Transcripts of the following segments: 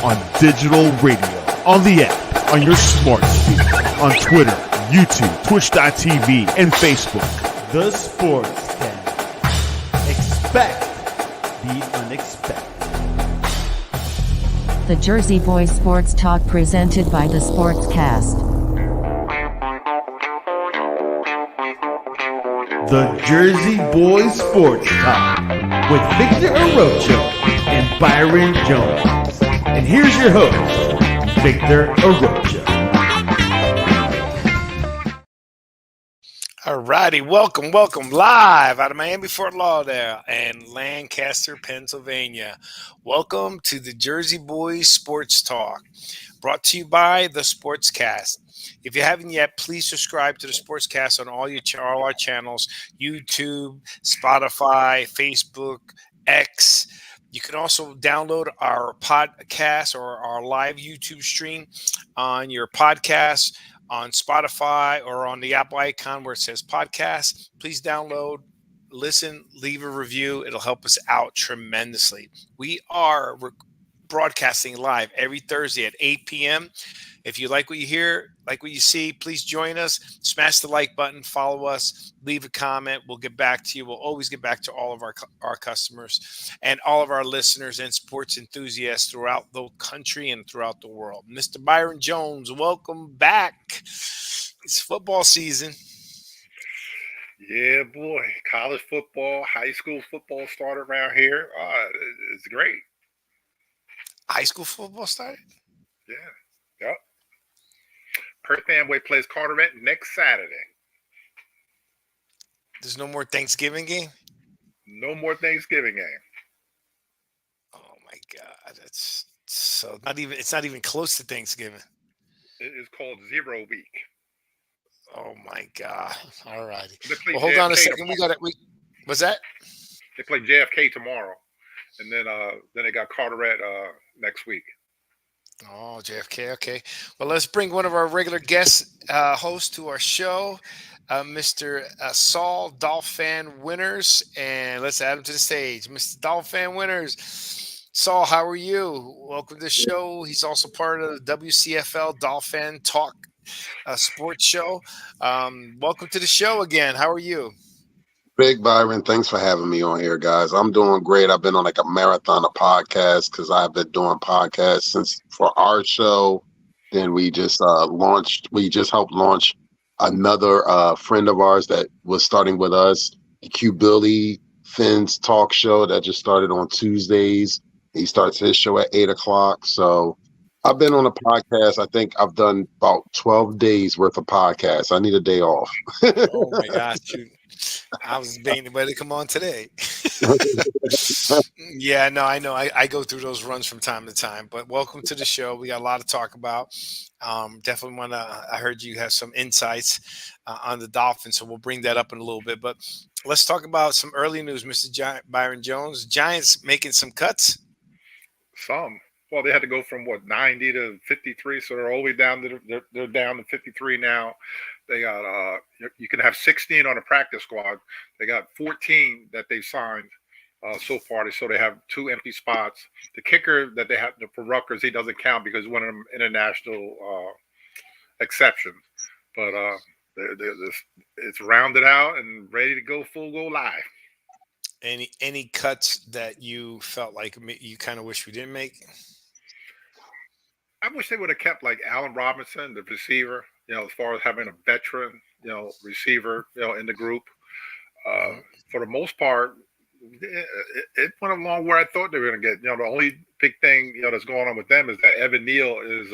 on digital radio, on the app, on your smart speaker, on Twitter, YouTube, Twitch.tv, and Facebook. The Sportscast. Expect the unexpected. The Jersey Boys Sports Talk presented by The Sportscast. The Jersey Boys Sports Talk with Victor Arocho and Byron Jones. And here's your host, Victor Arocho. All righty, welcome live out of Miami, Fort Lauderdale, and Lancaster, Pennsylvania. Welcome to the Jersey Boys Sports Talk, brought to you by the Sportscast. If you haven't yet, please subscribe to the Sportscast on all our channels: YouTube, Spotify, Facebook, X. You can also download our podcast or our live YouTube stream on your podcast, on Spotify, or on the Apple icon where it says podcast. Please download, listen, leave a review. It'll help us out tremendously. We are broadcasting live every Thursday at 8 p.m. If you like what you hear, like what you see, please join us. Smash the like button, follow us, leave a comment. We'll get back to you. We'll always get back to all of our customers and all of our listeners and sports enthusiasts throughout the country and throughout the world. Mr. Byron Jones, welcome back. It's football season. Yeah, boy. College football, high school football started around here. It's great. High school football started? Yeah. Yep. Perth Amway plays Carteret next Saturday. There's no more Thanksgiving game? No more Thanksgiving game. Oh my God. That's so it's not even close to Thanksgiving. It is called 0 Week. Oh my God. All righty. Well, hold JFK on a second. Tomorrow. We got it. What's that? They play JFK tomorrow. And then they got Carteret next week. Oh, JFK. Okay. Well, let's bring one of our regular guest hosts to our show, Mr. Saul Dolphin Winters, and let's add him to the stage. Mr. Dolphin Winters. Saul, how are you? Welcome to the show. He's also part of the WCFL Dolphin Talk sports show. Welcome to the show again. How are you? Big Byron, thanks for having me on here, guys. I'm doing great. I've been on like a marathon of podcasts because I've been doing podcasts since for our show. Then we just helped launch another friend of ours that was starting with us, the Q Billy Finn's talk show that just started on Tuesdays. He starts his show at 8:00. So I've been on a podcast. I think I've done about 12 days worth of podcasts. I need a day off. Oh my gosh. I was debating whether to come on today. Yeah, no, I know. I go through those runs from time to time, but welcome to the show. We got a lot to talk about. Definitely I heard you have some insights on the Dolphins, so we'll bring that up in a little bit. But let's talk about some early news, Mr. Byron Jones. Giants making some cuts? Some. Well, they had to go from 90 to 53, so they're all the way down to they're down to 53 now. They got you can have 16 on a practice squad. They got 14 that they signed so far. So they have 2 empty spots. The kicker that they have for Rutgers, he doesn't count because one of them international exceptions. But it's rounded out and ready to go live. Any cuts that you felt like you kind of wish we didn't make? I wish they would have kept like Allen Robinson, the receiver, as far as having a veteran, receiver, in the group. For the most part, it went along where I thought they were going to get. The only big thing, that's going on with them is that Evan Neal is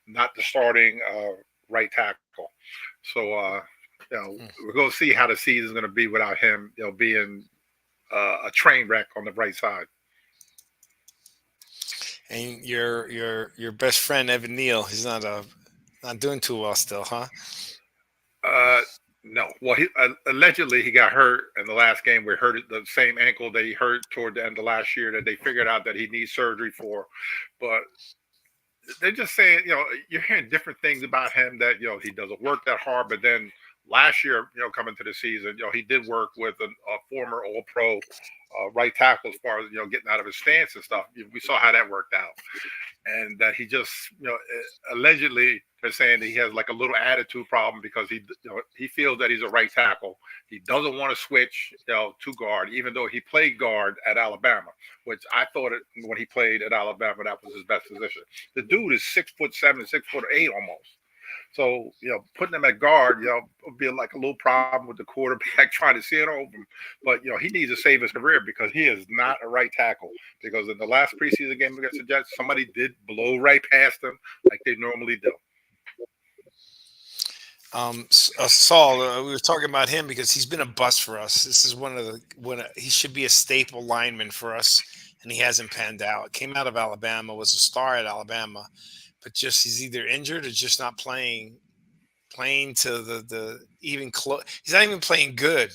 not the starting right tackle. So, we're going to see how the season's going to be without him, being a train wreck on the right side. And your best friend Evan Neal, he's not doing too well still, huh? No. Well, he allegedly he got hurt in the last game. We hurt the same ankle that he hurt toward the end of last year that they figured out that he needs surgery for. But they're just saying, you're hearing different things about him that he doesn't work that hard. But then last year, coming to the season, he did work with a former All-Pro right tackle as far as getting out of his stance and stuff. We saw how that worked out. and that he just, allegedly they're saying that he has like a little attitude problem because he feels that he's a right tackle. He doesn't want to switch, to guard, even though he played guard at Alabama, which I thought when he played at Alabama that was his best position. The dude is 6'7", 6'8" almost. So, putting him at guard, would be like a little problem with the quarterback trying to see it over him. But, he needs to save his career because he is not a right tackle. Because in the last preseason game against the Jets, somebody did blow right past him like they normally do. Saul, we were talking about him because he's been a bust for us. This is he should be a staple lineman for us, and he hasn't panned out. Came out of Alabama, was a star at Alabama, but just he's either injured or just not playing to the even close. He's not even playing good,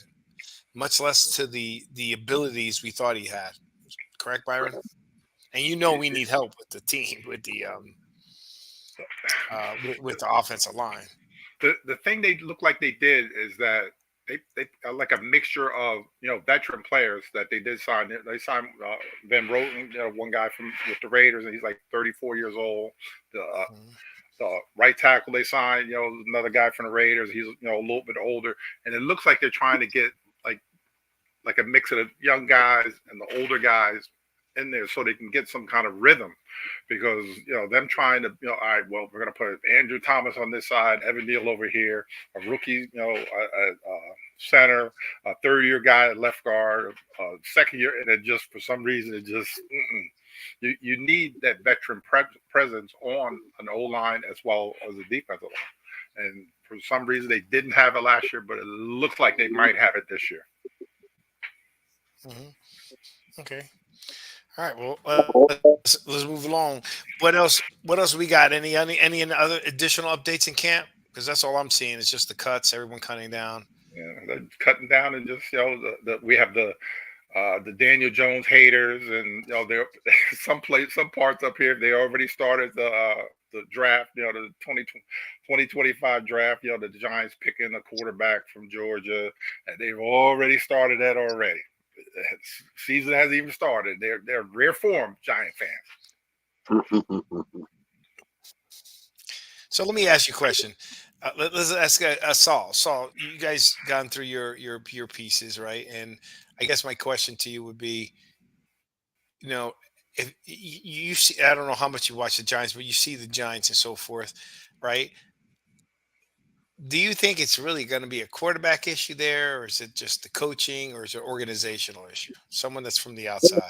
much less to the abilities we thought he had. Correct, Byron? And we need help with the team with the offensive line. The thing they look like they did is that they are like a mixture of veteran players that they did sign. They signed Van Roten, one guy with the Raiders, and he's like 34 years old. The right tackle they signed, another guy from the Raiders. He's a little bit older, and it looks like they're trying to get like a mix of the young guys and the older guys in there so they can get some kind of rhythm. Because them trying to all right, well, we're going to put Andrew Thomas on this side, Evan Neal over here, a rookie, center, a third-year guy at left guard, second year, and it just for some reason it just you need that veteran presence on an O line as well as a defensive line, and for some reason they didn't have it last year, but it looks like they might have it this year. Mm-hmm. Okay. All right. Well, let's move along. What else we got? Any other additional updates in camp? Because that's all I'm seeing. It's just the cuts. Everyone cutting down. Yeah, they're cutting down, and just we have the Daniel Jones haters, and they're some parts up here. They already started the draft. The 2025 draft. The Giants picking a quarterback from Georgia, and they've already started that already. Season hasn't even started. They're rare form Giant fans. So let me ask you a question. Let's ask Saul. Saul, you guys gone through your pieces, right? And I guess my question to you would be, if you see, I don't know how much you watch the Giants, but you see the Giants and so forth, right? Do you think it's really going to be a quarterback issue there, or is it just the coaching, or is it an organizational issue? Someone that's from the outside.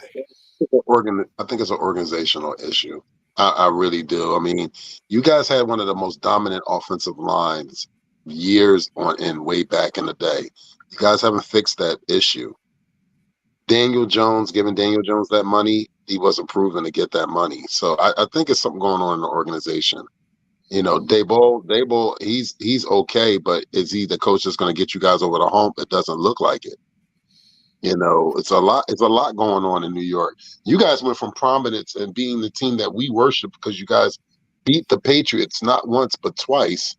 I think it's an organizational issue. I really do. I mean, you guys had one of the most dominant offensive lines years on end, way back in the day. You guys haven't fixed that issue. Giving Daniel Jones that money, he wasn't proven to get that money. So I think it's something going on in the organization. Daboll, he's okay, but is he the coach that's going to get you guys over the hump? It doesn't look like it. It's a lot going on in New York. You guys went from prominence and being the team that we worship because you guys beat the Patriots not once but twice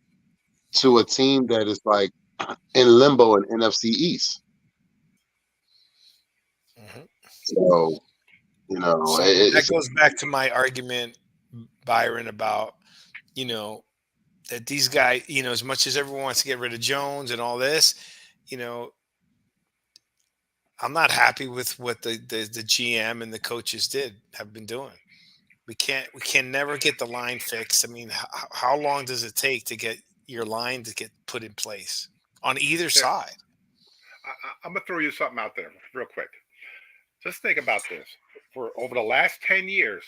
to a team that is like in limbo in NFC East. Mm-hmm. So, that goes back to my argument, Byron, about that these guys, as much as everyone wants to get rid of Jones and all this, I'm not happy with what the GM and the coaches have been doing. We can never get the line fixed. I mean, how long does it take to get your line to get put in place on either side? I'm going to throw you something out there real quick. Just think about this. For over the last 10 years,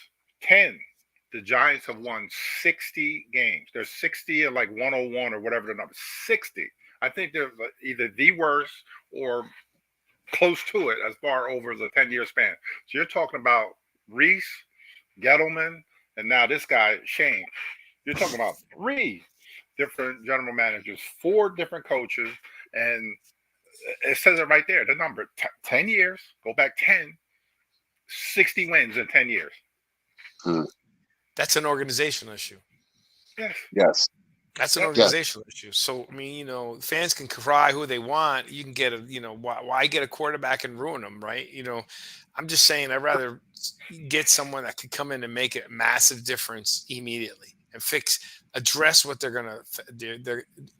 the Giants have won 60 games. There's 60 and like 101 or whatever the number. 60. I think they're either the worst or close to it as far over the 10-year span. So you're talking about Reese, Gettleman, and now this guy, Shane. You're talking about 3 different general managers, 4 different coaches, and it says it right there. The number, 10 years, go back 10, 60 wins in 10 years. That's an organizational issue. Yes. Yes. That's an Yep. Yeah, organizational issue. So I mean, fans can cry who they want. You can get why get a quarterback and ruin them, right? I'm just saying I'd rather get someone that could come in and make a massive difference immediately and address what they're gonna do.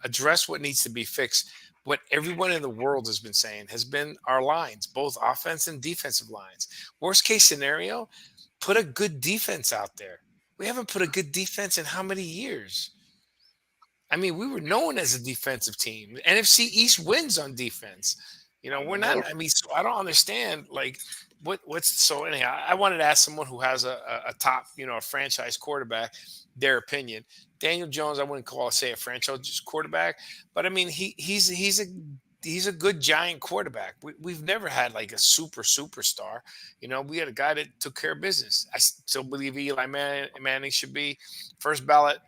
Address what needs to be fixed. What everyone in the world has been saying has been our lines, both offense and defensive lines. Worst case scenario, put a good defense out there. We haven't put a good defense in how many years? I mean, we were known as a defensive team. NFC East wins on defense. We're not. I mean, so I don't understand. Like, what's so anyhow? I wanted to ask someone who has a top, a franchise quarterback, their opinion. Daniel Jones, I wouldn't say a franchise quarterback, but I mean, he's a good giant quarterback. We've never had like a superstar. We had a guy that took care of business. I still believe Eli Manning should be first ballot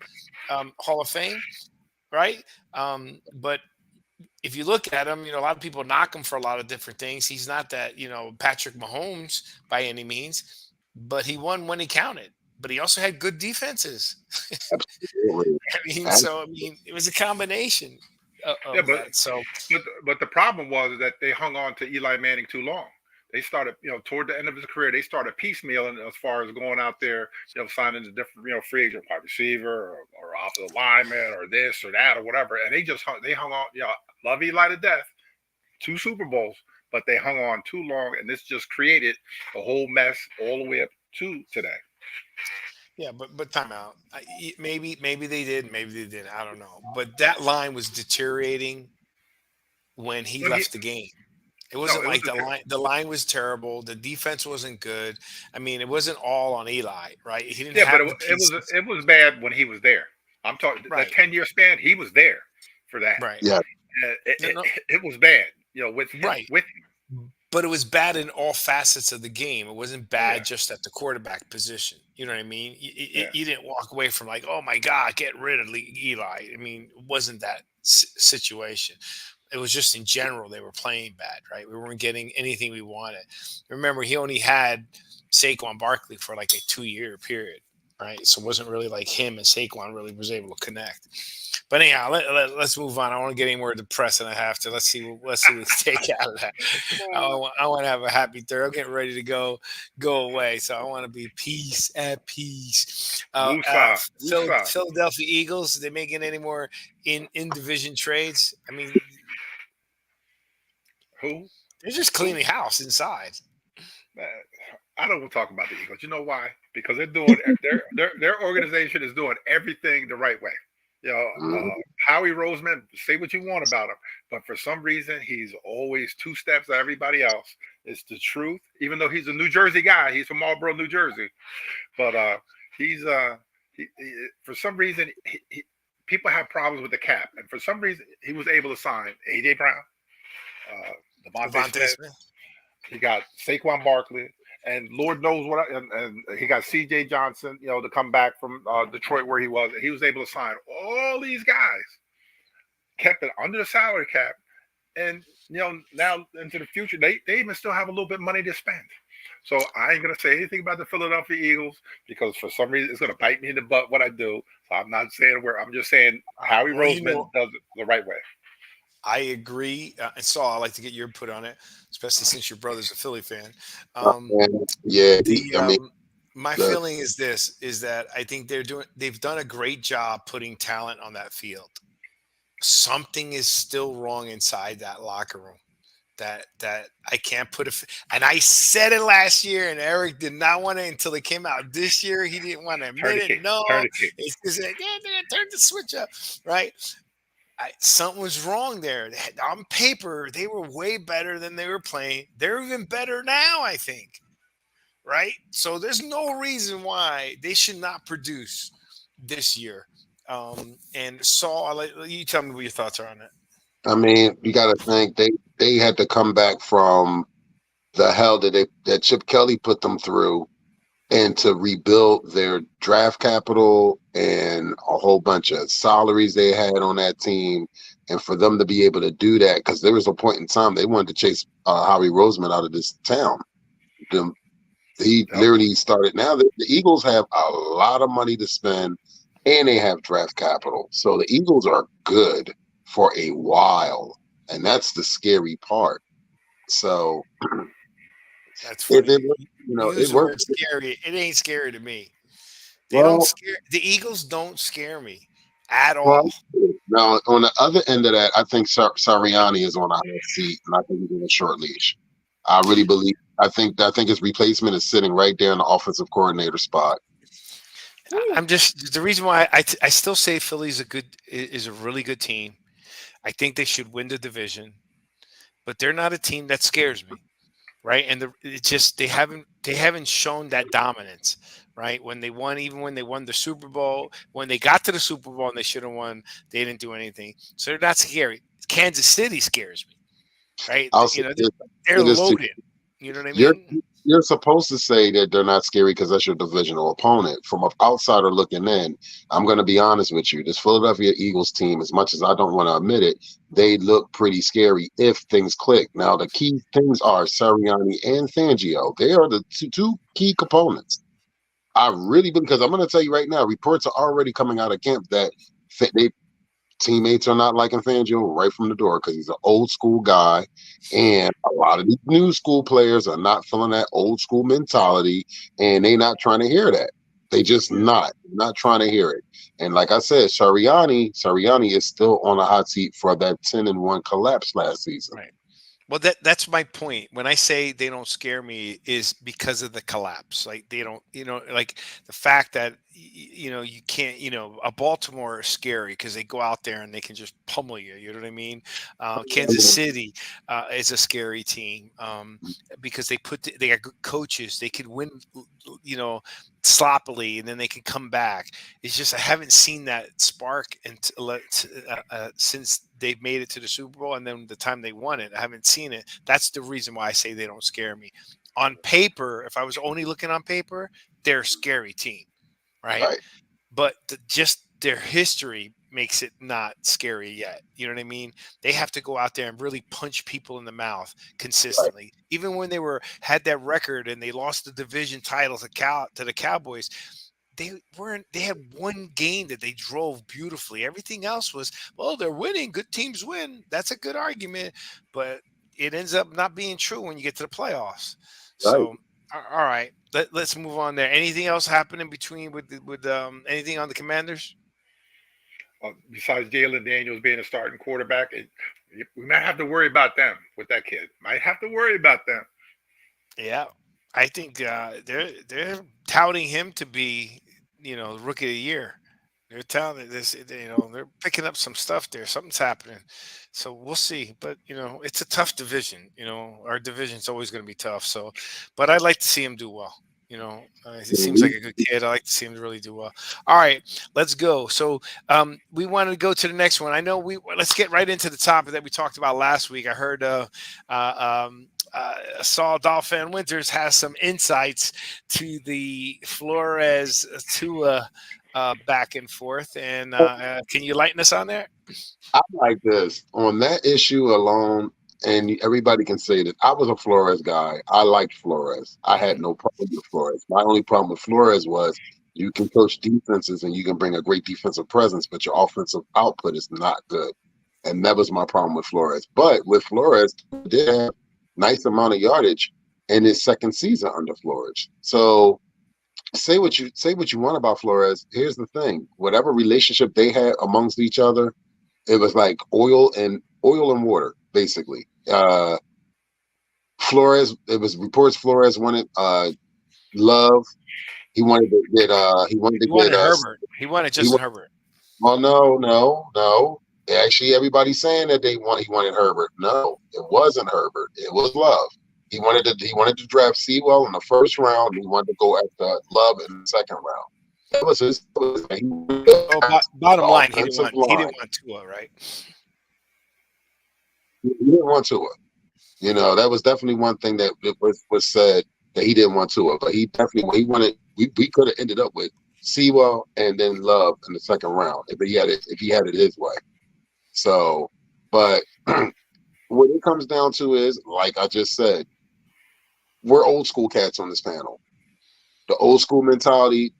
Hall of Fame, right? But if you look at him, a lot of people knock him for a lot of different things. He's not that, Patrick Mahomes by any means, but he won when he counted. But he also had good defenses. absolutely. I mean, it was a combination of that. So, but the problem was that they hung on to Eli Manning too long. They started, toward the end of his career, they started piecemealing as far as going out there, signing the different, free agent, wide receiver or offensive lineman or this or that or whatever. And they hung on, love Eli to death, 2 Super Bowls, but they hung on too long. And this just created a whole mess all the way up to today. yeah, but time out. Maybe they did, maybe they didn't. I don't know. But that line was deteriorating when he left the game. It wasn't the line was terrible. The defense wasn't good. I mean, it wasn't all on Eli, right? He didn't have but it was bad when he was there. I'm talking that 10-year span. He was there for that. Right. Yeah. It was bad, with him. But it was bad in all facets of the game. It wasn't bad just at the quarterback position. You know what I mean? You didn't walk away from like, oh my God, get rid of Eli. I mean, it wasn't that situation. It was just in general, they were playing bad, right? We weren't getting anything we wanted. Remember, he only had Saquon Barkley for like a 2-year period, right? So it wasn't really like him and Saquon really was able to connect. But anyhow, let's move on. I don't want to get any more depressed than I have to. Let's see what we take out of that. I want to have a happy third. I'm getting ready to go away, so I want to be at peace. Philadelphia Eagles, they making any more in division trades? I mean, who? They're just cleaning house inside. I don't want to talk about the Eagles. You know why? Because they're doing their organization is doing everything the right way. Howie Roseman, say what you want about him, but for some reason he's always 2 steps of everybody else. It's the truth, even though he's a New Jersey guy. He's from Marlboro, New Jersey, but he's for some reason people have problems with the cap, and for some reason he was able to sign A.J. Brown, Devontae Smith. He got Saquon Barkley. And Lord knows what, and he got C.J. Johnson, to come back from Detroit where he was. He was able to sign all these guys, kept it under the salary cap, and now into the future, they even still have a little bit of money to spend. So I ain't gonna say anything about the Philadelphia Eagles because for some reason it's gonna bite me in the butt what I do. So I'm not saying where. I'm just saying Howie Roseman does it the right way. I agree. And Saul, I'd like to get your input on it, especially since your brother's a Philly fan. My feeling is that I think they've done a great job putting talent on that field. Something is still wrong inside that locker room that I can't put and I said it last year and Eric did not want it until it came out this year. He didn't want to admit it. No, it's just like, turn the switch up, right? Something was wrong there. On paper, they were way better than they were playing. They're even better now, I think. Right? So there's no reason why they should not produce this year. And Saul, you tell me what your thoughts are on it. I mean, you got to think they had to come back from the hell that Chip Kelly put them through, and to rebuild their draft capital and a whole bunch of salaries they had on that team, and for them to be able to do that, because there was a point in time they wanted to chase Howie Roseman out of this town. He literally started. Now the Eagles have a lot of money to spend, and they have draft capital. So the Eagles are good for a while, and that's the scary part. So That's if it funny. You it use the word works scary. It ain't scary to me. They don't well. scare the Eagles. Don't scare me at Well, all. now on the other end of that, I think Sarianni is on a hot seat, and I think he's on a short leash. I really believe. I think his replacement is sitting right there in the offensive coordinator spot. I'm just the reason why I still say Philly's is a really good team. I think they should win the division, but they're not a team that scares me, right? And it's just they haven't shown that dominance, right? When they won, even when they won the Super Bowl, when they got to the Super Bowl and they should have won, they didn't do anything. So they're not scary. Kansas City scares me, right? I'll say this, They're say this to loaded. You know what I You're mean? you're supposed to say that they're not scary because that's your divisional opponent. From an outsider looking in, I'm going to be honest with you. This Philadelphia Eagles team, as much as I don't want to admit it, they look pretty scary if things click. Now, the key things are Sirianni and Fangio. They are the two key components. I really, because I'm going to tell you right now, reports are already coming out of camp that they teammates are not liking Fangio right from the door because he's an old school guy, and a lot of these new school players are not feeling that old school mentality, and they not trying to hear that. They just not trying to hear it. And like I said, Sarianni is still on a hot seat for that 10-1 collapse last season. Right. Well, that's my point. When I say they don't scare me, is because of the collapse. Like they don't, like the fact that you can't, a Baltimore is scary because they go out there and they can just pummel you. You know what I mean? Kansas City is a scary team because they got good coaches. They could win, you know, sloppily, and then they can come back. It's just I haven't seen that spark since they've made it to the Super Bowl, and then the time they won it, I haven't seen it. That's the reason why I say they don't scare me. On paper, if I was only looking on paper, they're a scary team, right? Right, But just their history makes it not scary yet. You know what I mean? They have to go out there and really punch people in the mouth right, consistently. Even when they had that record and they lost the division title to the Cowboys, they had one game that they drove beautifully. Everything else was, well, they're winning. Good teams win. That's a good argument, but it ends up not being true when you get to the playoffs. right. So all right, let's move on there. Anything else happening between with anything on the Commanders? Besides Jalen Daniels being a starting quarterback, we might have to worry about them with that kid. Might have to worry about them. Yeah, I think they're touting him to be, rookie of the year. They're touting this, they're picking up some stuff there. Something's happening, so we'll see. But it's a tough division. Our division's always going to be tough. So, but I'd like to see him do well. He seems like a good kid. I like to see him really do well. All right, let's go. So, we wanted to go to the next one. I know let's get right into the topic that we talked about last week. I heard Saul Dolphin Winters has some insights to the Flores Tua back and forth. And can you lighten us on there? I like this on that issue alone, and everybody can say that I was a Flores guy. I liked Flores. I had no problem with Flores. My only problem with Flores was you can coach defenses and you can bring a great defensive presence, but your offensive output is not good. And that was my problem with Flores. But with Flores, he did have nice amount of yardage in his second season under Flores. So say what you want about Flores. Here's the thing: whatever relationship they had amongst each other, it was like oil and water, basically. Flores, it was reports Flores wanted Love. He wanted to get He wanted Herbert. He wanted he Justin wa- Herbert. oh no. Actually, everybody's saying that he wanted Herbert. No, it wasn't Herbert. It was Love. He wanted to draft Sewell in the first round. And he wanted to go after Love in the second round. That was his. Oh, bottom line, Offensive he line. didn't want Tua, right? He didn't want to. That was definitely one thing that was said that he didn't want to. But he definitely he wanted. We could have ended up with Sewell and then Love in the second round if he had it his way. So, but what it comes down to is, like I just said, we're old school cats on this panel. The old school mentality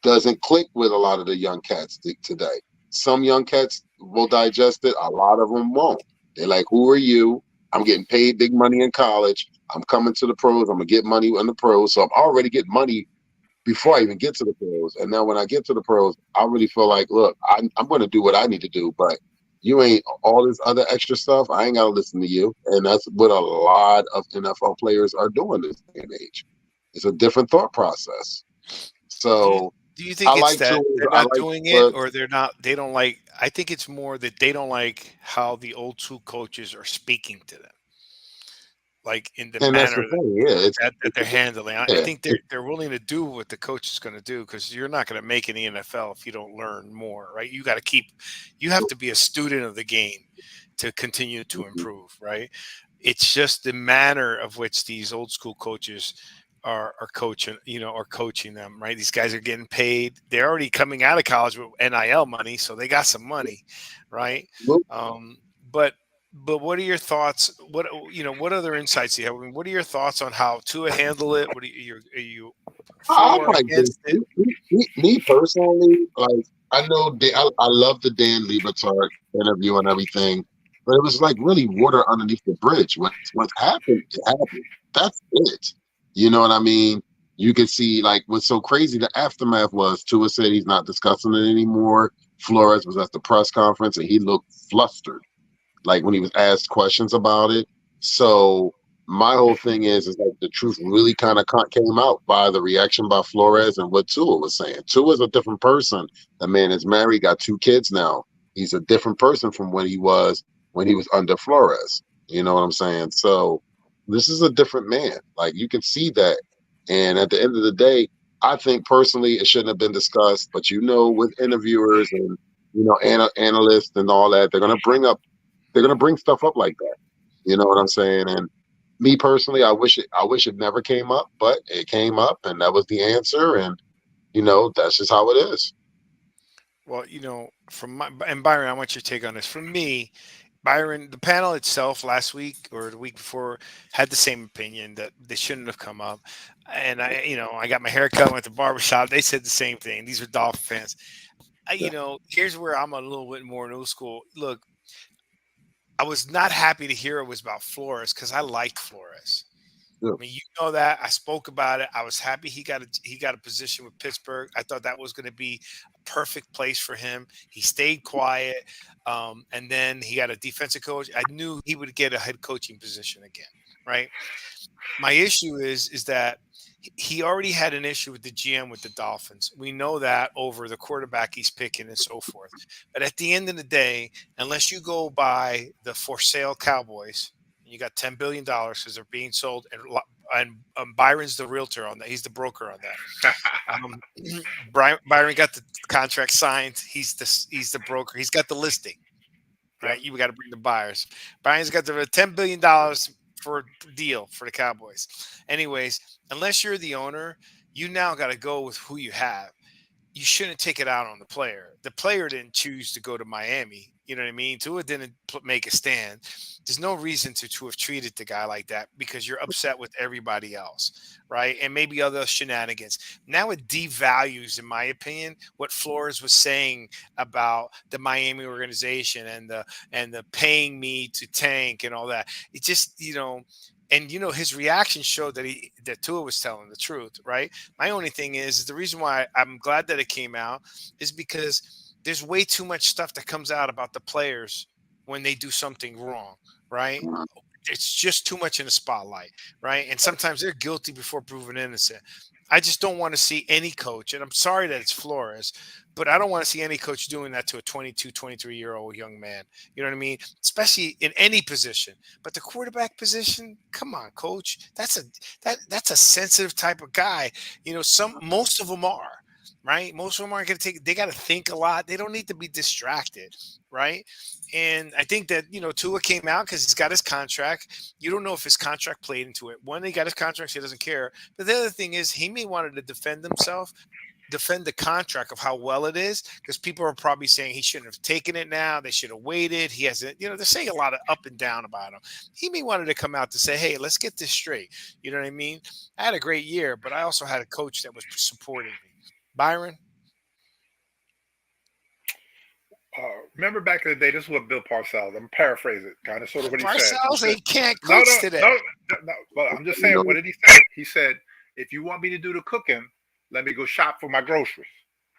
doesn't click with a lot of the young cats today. Some young cats will digest it. A lot of them won't. They're like, "Who are you? I'm getting paid big money in college. I'm coming to the pros. I'm gonna get money in the pros. So I'm already getting money before I even get to the pros. And now when I get to the pros, I really feel like, look, I'm going to do what I need to do, but you ain't all this other extra stuff. I ain't got to listen to you. And that's what a lot of NFL players are doing this day and age. It's a different thought process. Do you So do you I think it's like that tools. they're I not like, doing it, but or they don't like? I think it's more that they don't like how the old school coaches are speaking to them, like in the and that's manner the thing. Yeah, that they're handling. I yeah, think they're willing to do what the coach is going to do, because you're not going to make it in the NFL if you don't learn more, right? You have to be a student of the game to continue to improve, right? It's just the manner of which these old school coaches are coaching, are coaching them, right? These guys are getting paid. They're already coming out of college with NIL money, so they got some money, right? Um, but but what are your thoughts? What other insights do you have? I mean, what are your thoughts on how Tua handle it? What are you I for, like this. against it? Me personally, like I know I love the Dan Liebertard interview and everything, but it was like really water underneath the bridge. What happened, it happened. That's it. You know what I mean? You could see like what's so crazy. The aftermath was Tua said he's not discussing it anymore. Flores was at the press conference and he looked flustered like when he was asked questions about it. So my whole thing is like the truth really kind of came out by the reaction by Flores and what Tua was saying. Tua's a different person. The man is married, got 2 kids now. He's a different person from when he was under Flores. You know what I'm saying? So this is a different man. Like you can see that. And at the end of the day, I think personally it shouldn't have been discussed. But with interviewers and analysts and all that, they're gonna bring stuff up like that. You know what I'm saying? And me personally, I wish it never came up, but it came up, and that was the answer. And that's just how it is. Well, from my and Byron, I want your take on this. For me, Byron, the panel itself last week or the week before had the same opinion that they shouldn't have come up. And I got my hair cut, went to barbershop. They said the same thing. These are Dolphin fans. Here's where I'm a little bit more new school. Look, I was not happy to hear it was about Flores because I liked Flores. Yeah. I mean, you know that I spoke about it. I was happy he got a position with Pittsburgh. I thought that was going to be a perfect place for him. He stayed quiet, and then he got a defensive coach. I knew he would get a head coaching position again, right? My issue is that he already had an issue with the GM with the Dolphins. We know that over the quarterback he's picking and so forth. But at the end of the day, unless you go by the for sale Cowboys, you got $10 billion because they're being sold, and Byron's the realtor on that. He's the broker on that. Um, Byron got the contract signed. He's the broker. He's got the listing. Yep. Right, you got to bring the buyers. Brian's got the $10 billion for a deal for the Cowboys. Anyways, unless you're the owner, you now got to go with who you have. You shouldn't take it out on the player. The player didn't choose to go to Miami. You know what I mean? Tua didn't make a stand. There's no reason to have treated the guy like that because you're upset with everybody else, right? And maybe other shenanigans. Now it devalues, in my opinion, what Flores was saying about the Miami organization and the paying me to tank and all that. It just and his reaction showed that Tua was telling the truth, right? My only thing is the reason why I'm glad that it came out is because there's way too much stuff that comes out about the players when they do something wrong, right? It's just too much in the spotlight, right? And sometimes they're guilty before proven innocent. I just don't want to see any coach, and I'm sorry that it's Flores, but I don't want to see any coach doing that to a 22, 23-year-old young man. You know what I mean? Especially in any position. But the quarterback position, come on, coach. That's a sensitive type of guy. Most of them are, right? Most of them aren't going to they got to think a lot. They don't need to be distracted, right? And I think that, Tua came out because he's got his contract. You don't know if his contract played into it. When he got his contract, he doesn't care. But the other thing is he may wanted to defend himself, defend the contract of how well it is, because people are probably saying he shouldn't have taken it now. They should have waited. He hasn't, they're saying a lot of up and down about him. He may wanted to come out to say, hey, let's get this straight. You know what I mean? I had a great year, but I also had a coach that was supporting me. Byron? Remember back in the day, this is what Bill Parcells, I'm paraphrasing, kind of sort of what he said. Parcells, they can't No, coach today. no. Well, I'm just saying, what did he say? He said, if you want me to do the cooking, let me go shop for my groceries.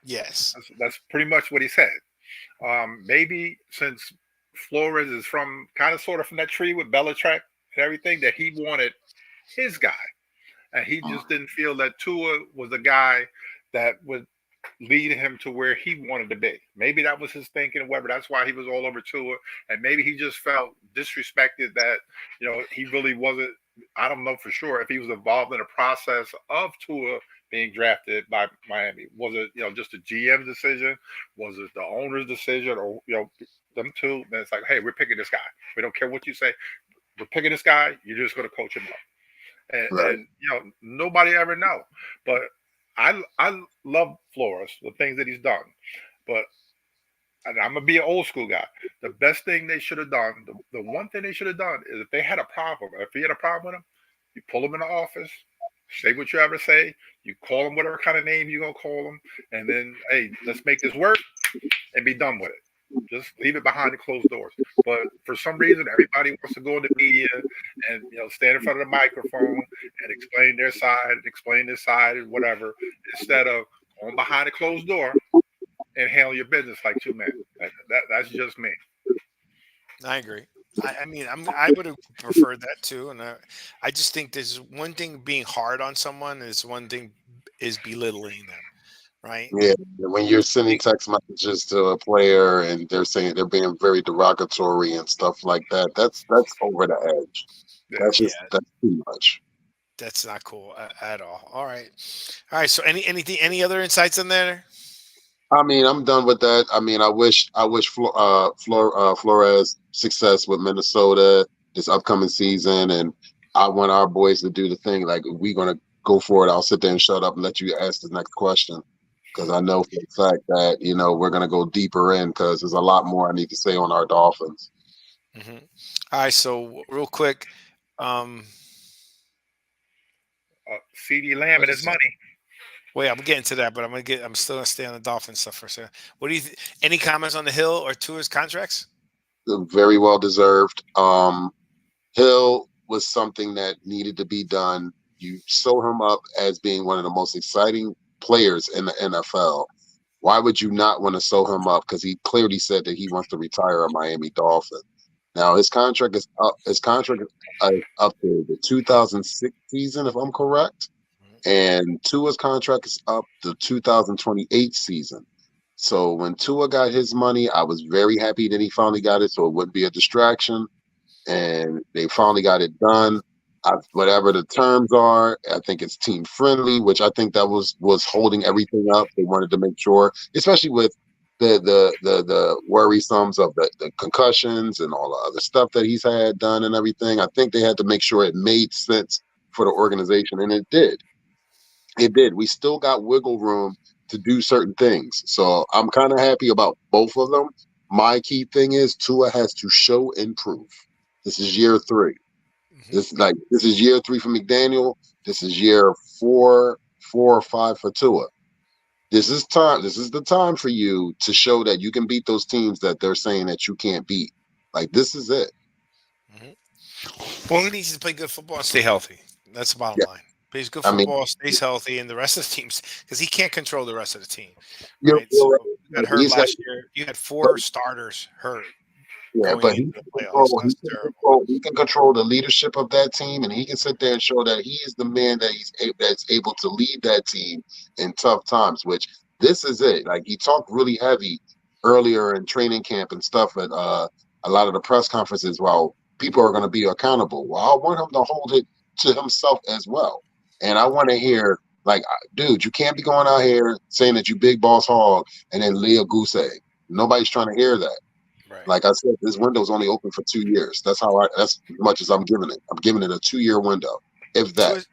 Yes. That's pretty much what he said. Maybe since Flores is from kind of sort of from that tree with Belichick and everything, that he wanted his guy. And he just didn't feel that Tua was a guy that would lead him to where he wanted to be. Maybe that was his thinking, whatever. That's why he was all over Tua. And maybe he just felt disrespected that, he really wasn't. I don't know for sure if he was involved in the process of Tua being drafted by Miami. Was it, just a GM decision? Was it the owner's decision? Or, them two? And it's like, hey, we're picking this guy. We don't care what you say. We're picking this guy. You're just going to coach him up. And nobody ever know. But I love Flores, the things that he's done. But and I'm gonna be an old school guy. The best thing they should have done, the one thing they should have done is if they had a problem, if he had a problem with him, you pull him in the office, say what you ever say, you call him whatever kind of name you're gonna call him, and then hey, let's make this work and be done with it. Just leave it behind the closed doors. But for some reason, everybody wants to go in the media and stand in front of the microphone and explain their side, and explain this side, and whatever, instead of going behind a closed door and handle your business like two men. That's just me. I agree. I mean, I would have preferred that too, and I just think there's one thing being hard on someone is one thing is belittling them, right? Yeah, when you're sending text messages to a player and they're saying they're being very derogatory and stuff like that, that's over the edge. That's too much. That's not cool at all. All right. So any other insights in there? I mean, I'm done with that. I mean, I wish Flores success with Minnesota this upcoming season, and I want our boys to do the thing. Like, we're gonna go for it. I'll sit there and shut up and let you ask the next question, because I know for the fact that we're gonna go deeper in, because there's a lot more I need to say on our Dolphins. Mm-hmm. All right. So real quick, CD Lamb and his money. Wait, I'm getting to that, but I'm still gonna stay on the Dolphins stuff for a second. What do you any comments on the Hill or Tua's contracts? Very well deserved. Hill was something that needed to be done. You sew him up as being one of the most exciting players in the NFL. Why would you not want to sew him up? Because he clearly said that he wants to retire a Miami Dolphin. Now his contract is up. His contract is up to the 2006 season, if I'm correct. And Tua's contract is up the 2028 season. So when Tua got his money, I was very happy that he finally got it, so it wouldn't be a distraction. And they finally got it done. Whatever the terms are, I think it's team friendly, which I think that was holding everything up. They wanted to make sure, especially with the worrisomes of the concussions and all the other stuff that he's had done and everything. I think they had to make sure it made sense for the organization, and it did. It did. We still got wiggle room to do certain things. So I'm kind of happy about both of them. My key thing is Tua has to show and prove. This is year 3. Mm-hmm. This is year 3 for McDaniel. This is year 4 or 5 for Tua. This is time. This is the time for you to show that you can beat those teams that they're saying that you can't beat. Like, this is it. Mm-hmm. Well, he needs to play good football and stay healthy. That's the bottom line. Plays good football, stays healthy, and the rest of the teams, because he can't control the rest of the team. Right? So you got hurt last year. You had 4 starters hurt. Yeah, but he can control the leadership of that team, and he can sit there and show that he is the man that's able to lead that team in tough times. Which this is it. Like, he talked really heavy earlier in training camp and stuff at a lot of the press conferences. While people are going to be accountable, well, I want him to hold it to himself as well. And I want to hear, like, dude, you can't be going out here saying that you big boss hog and then lay a goose egg. Nobody's trying to hear that. Right. Like I said, this window's only open for 2 years. That's as much as I'm giving it. I'm giving it a 2-year window. If that.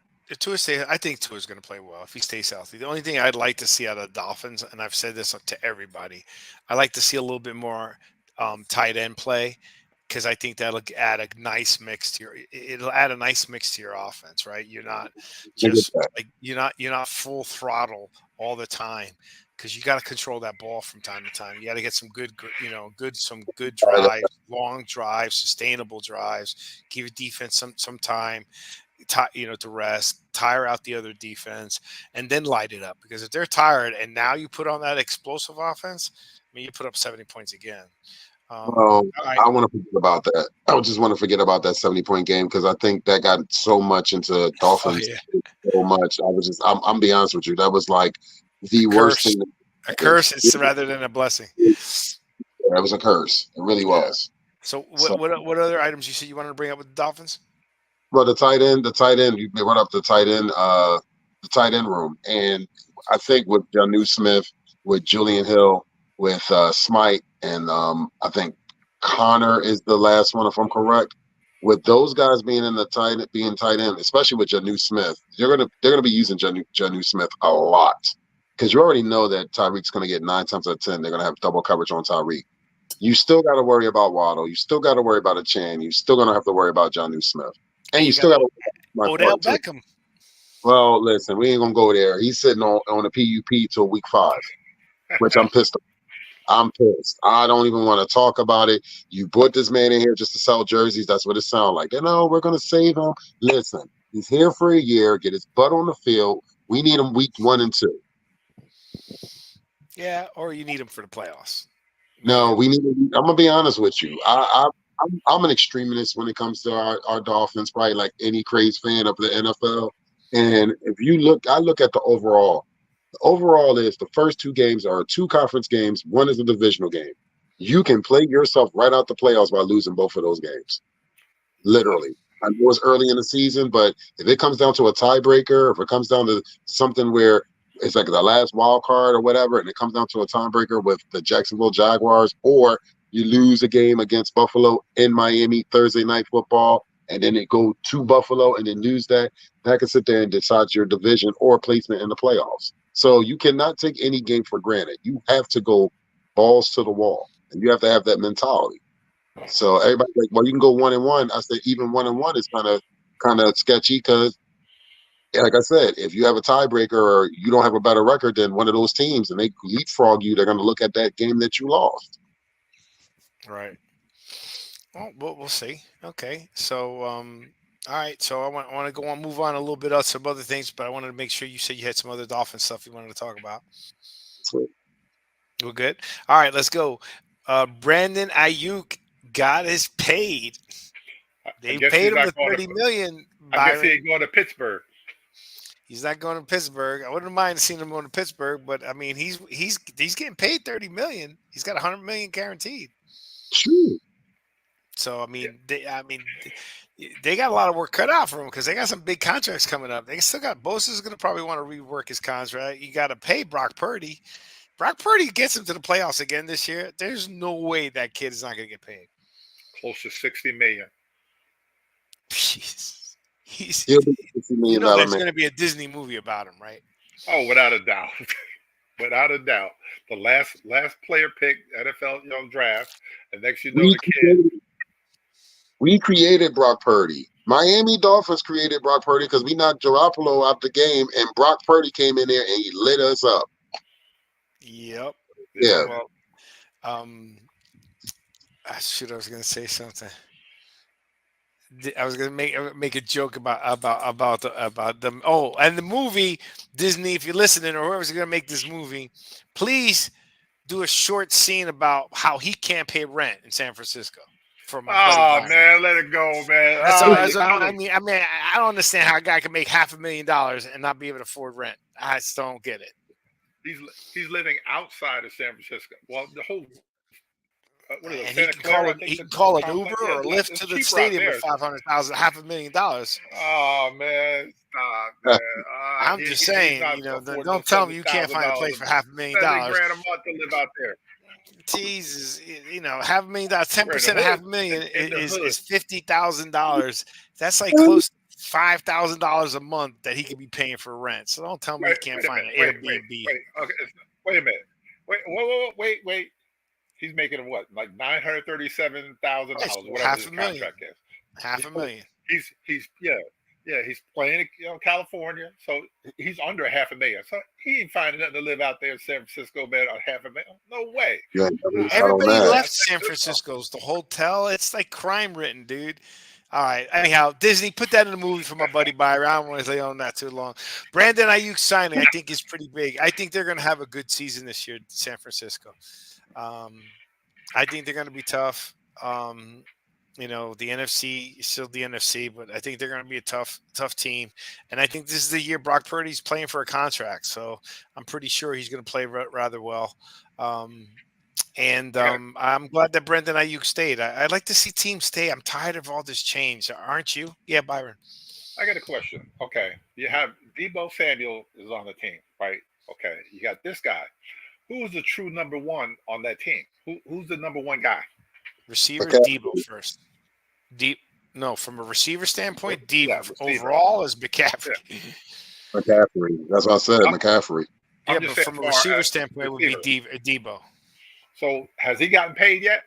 I think Tua's going to play well if he stays healthy. The only thing I'd like to see out of the Dolphins, and I've said this to everybody, I like to see a little bit more tight end play, because I think that'll add a nice mix to your offense, right? You're not just you're not full throttle all the time. because you got to control that ball from time to time. You got to get some good drives, long drives, sustainable drives. Give your defense some time, to rest, tire out the other defense, and then light it up. Because if they're tired and now you put on that explosive offense, I mean, you put up 70 points again. Well, I want to forget about that. I would just want to forget about that 70-point game because I think that got so much into Dolphins so much. I'm be honest with you. That was like the worst thing. A curse is rather than a blessing. That was a curse. It really was. So what other items you said you wanted to bring up with the Dolphins? Well, the tight end, you brought up the tight end room. And I think with Jonnu Smith, with Julian Hill, with Smite, and I think Connor is the last one, if I'm correct. With those guys being tight end, especially with Jonnu Smith, they're gonna be using Jonnu Smith a lot because you already know that Tyreek's gonna get 9 times out of 10. They're gonna have double coverage on Tyreek. You still got to worry about Waddle. You still got to worry about Achane. You still gonna have to worry about Jonnu Smith, and you still got Odell Beckham. Well, listen, we ain't gonna go there. He's sitting on a PUP till week 5, which I'm pissed off. I'm pissed. I don't even want to talk about it. You brought this man in here just to sell jerseys. That's what it sounds like. We're going to save him. Listen, he's here for a year. Get his butt on the field. We need him week 1 and 2. Yeah, or you need him for the playoffs. No, we need him. I'm going to be honest with you. I'm an extremist when it comes to our Dolphins, probably like any crazy fan of the NFL. And if you look, I look at the overall. Overall is the first 2 games are 2 conference games. 1 is a divisional game. You can play yourself right out the playoffs by losing both of those games. Literally. I know it's early in the season, but if it comes down to a tiebreaker, if it comes down to something where it's like the last wild card or whatever, and it comes down to a tiebreaker with the Jacksonville Jaguars, or you lose a game against Buffalo in Miami Thursday night football, and then it go to Buffalo and then lose that can sit there and decide your division or placement in the playoffs. So you cannot take any game for granted. You have to go balls to the wall, and you have to have that mentality. So everybody's like, well, you can go 1-1. I said even 1-1 is kind of sketchy because, like I said, if you have a tiebreaker or you don't have a better record than one of those teams and they leapfrog you, they're going to look at that game that you lost. Right. Well, we'll see. Okay. So, all right. So I want to go on, move on a little bit on some other things, but I wanted to make sure you said you had some other Dolphin stuff you wanted to talk about. Sweet. We're good. All right, let's go. Brandon Ayuk got his paid. They paid him the $30 million. I guess he ain't going to Pittsburgh. He's not going to Pittsburgh. I wouldn't mind seeing him going to Pittsburgh, but I mean, he's getting paid $30 million. He's got $100 million guaranteed. True. So I mean, they got a lot of work cut out for him because they got some big contracts coming up. They still got Bosa's going to probably want to rework his contract. You got to pay Brock Purdy. Brock Purdy gets him to the playoffs again this year. There's no way that kid is not going to get paid. Close to $60 million. Jeez. He'll be $60 million. There's going to be a Disney movie about him, right? Oh, without a doubt. Without a doubt. The last player pick, NFL draft, and next you know the kid. We created Brock Purdy. Miami Dolphins created Brock Purdy because we knocked Garoppolo out the game, and Brock Purdy came in there and he lit us up. Yep. Yeah. Well, I was going to say something. I was going to make a joke about them. Oh, and the movie Disney. If you're listening, or whoever's going to make this movie, please do a short scene about how he can't pay rent in San Francisco. For my buddy man, let it go, man. I mean, I don't understand how a guy can make $500,000 and not be able to afford rent. I just don't get it. He's living outside of San Francisco. Well, the whole he can call an Uber or a Lyft to the stadium for $500,000. Oh man, stop, man. I'm just saying, don't tell me you can't find a place for $500,000. $70,000 a month to live out there. Jesus, $500,000, 10% of $500,000 is $50,000. That's like close to $5,000 a month that he could be paying for rent. So don't tell me he can't find an Airbnb. Wait a minute. Wait. He's making what, like $937,000, whatever his contract is. $500,000. He's Yeah, he's playing in California, so he's under $500,000. So he ain't finding nothing to live out there in San Francisco, man. On $500,000? No way. Yeah, I don't Everybody know. left San Francisco's the hotel. It's like crime written, dude. All right. Anyhow, Disney, put that in a movie for my buddy Byron. I don't want to stay on that too long. Brandon Ayuk signing, I think, is pretty big. I think they're going to have a good season this year, San Francisco. I think they're going to be tough. The NFC is still the NFC, but I think they're going to be a tough team. And I think this is the year Brock Purdy's playing for a contract, so I'm pretty sure he's going to play rather well. I'm glad that Brendan Ayuk stayed. I'd like to see teams stay. I'm tired of all this change, aren't you? Yeah, Byron. I got a question. Okay, you have Debo Samuel is on the team, right? Okay, you got this guy. Who is the true number one on that team? Who's the number one guy? Receiver Okay. Debo first. No, from a receiver standpoint, Debo. Yeah, receiver. Overall is McCaffrey. Yeah. McCaffrey. That's what I said. McCaffrey. Yeah, I'm but just saying from a far receiver as standpoint, it would be receiver. Debo. So has he gotten paid yet?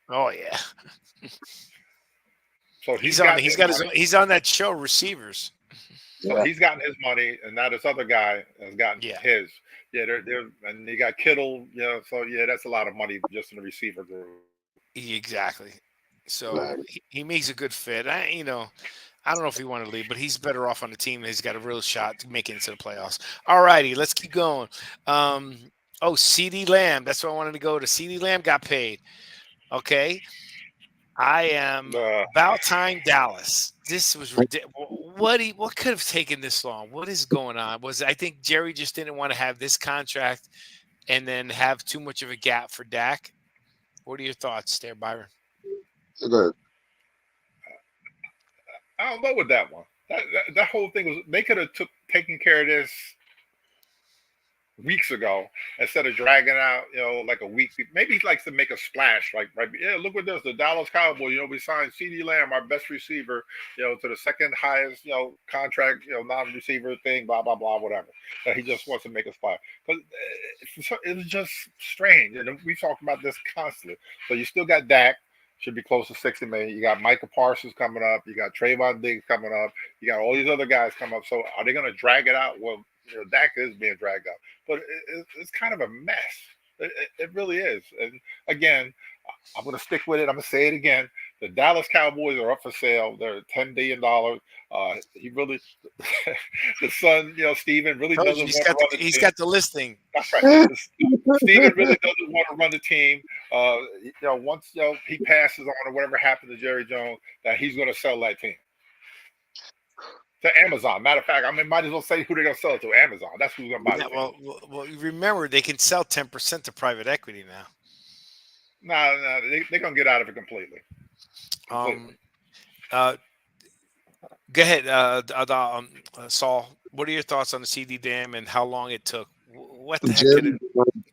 Oh yeah, So he's on that show, Receivers. So he's gotten his money, and now this other guy has gotten his. Yeah, they're and you got Kittle. So that's a lot of money just in the receiver group. Exactly. So he makes a good fit. I don't know if he wanted to leave, but he's better off on the team. He's got a real shot to make it into the playoffs. All righty, let's keep going. CeeDee Lamb. That's what I wanted to go to. CeeDee Lamb got paid. Okay. I am about time Dallas. This was ridiculous. What could have taken this long? What is going on? I think Jerry just didn't want to have this contract and then have too much of a gap for Dak. What are your thoughts there, Byron? Good. I don't know with that one. That whole thing was they could have taken care of this weeks ago instead of dragging out, like a week. Maybe he likes to make a splash, like right. Yeah, look what this. The Dallas Cowboys. We signed CeeDee Lamb, our best receiver, to the second highest, contract, non-receiver thing, blah blah blah, whatever. That he just wants to make a splash because it was just strange, and we talked about this constantly. So you still got Dak. Should be close to $60 million. You got Micah Parsons coming up. You got Trayvon Diggs coming up. You got all these other guys coming up. So are they going to drag it out? Well, Dak is being dragged out, but it's kind of a mess. It really is. And again, I'm going to stick with it. I'm going to say it again. The Dallas Cowboys are up for sale. They're $10 billion. He really, the son, Steven really doesn't want to run the team. He's got the listing. That's right. Steven really doesn't want to run the team. Once he passes on or whatever happened to Jerry Jones, that he's going to sell that team to Amazon. Matter of fact, might as well say who they're going to sell it to. Amazon. That's who's going to buy it. Well, you remember they can sell 10% to private equity now. No, they're going to get out of it completely. Go ahead, Saul. What are your thoughts on the CeeDee Lamb and how long it took? What the heck?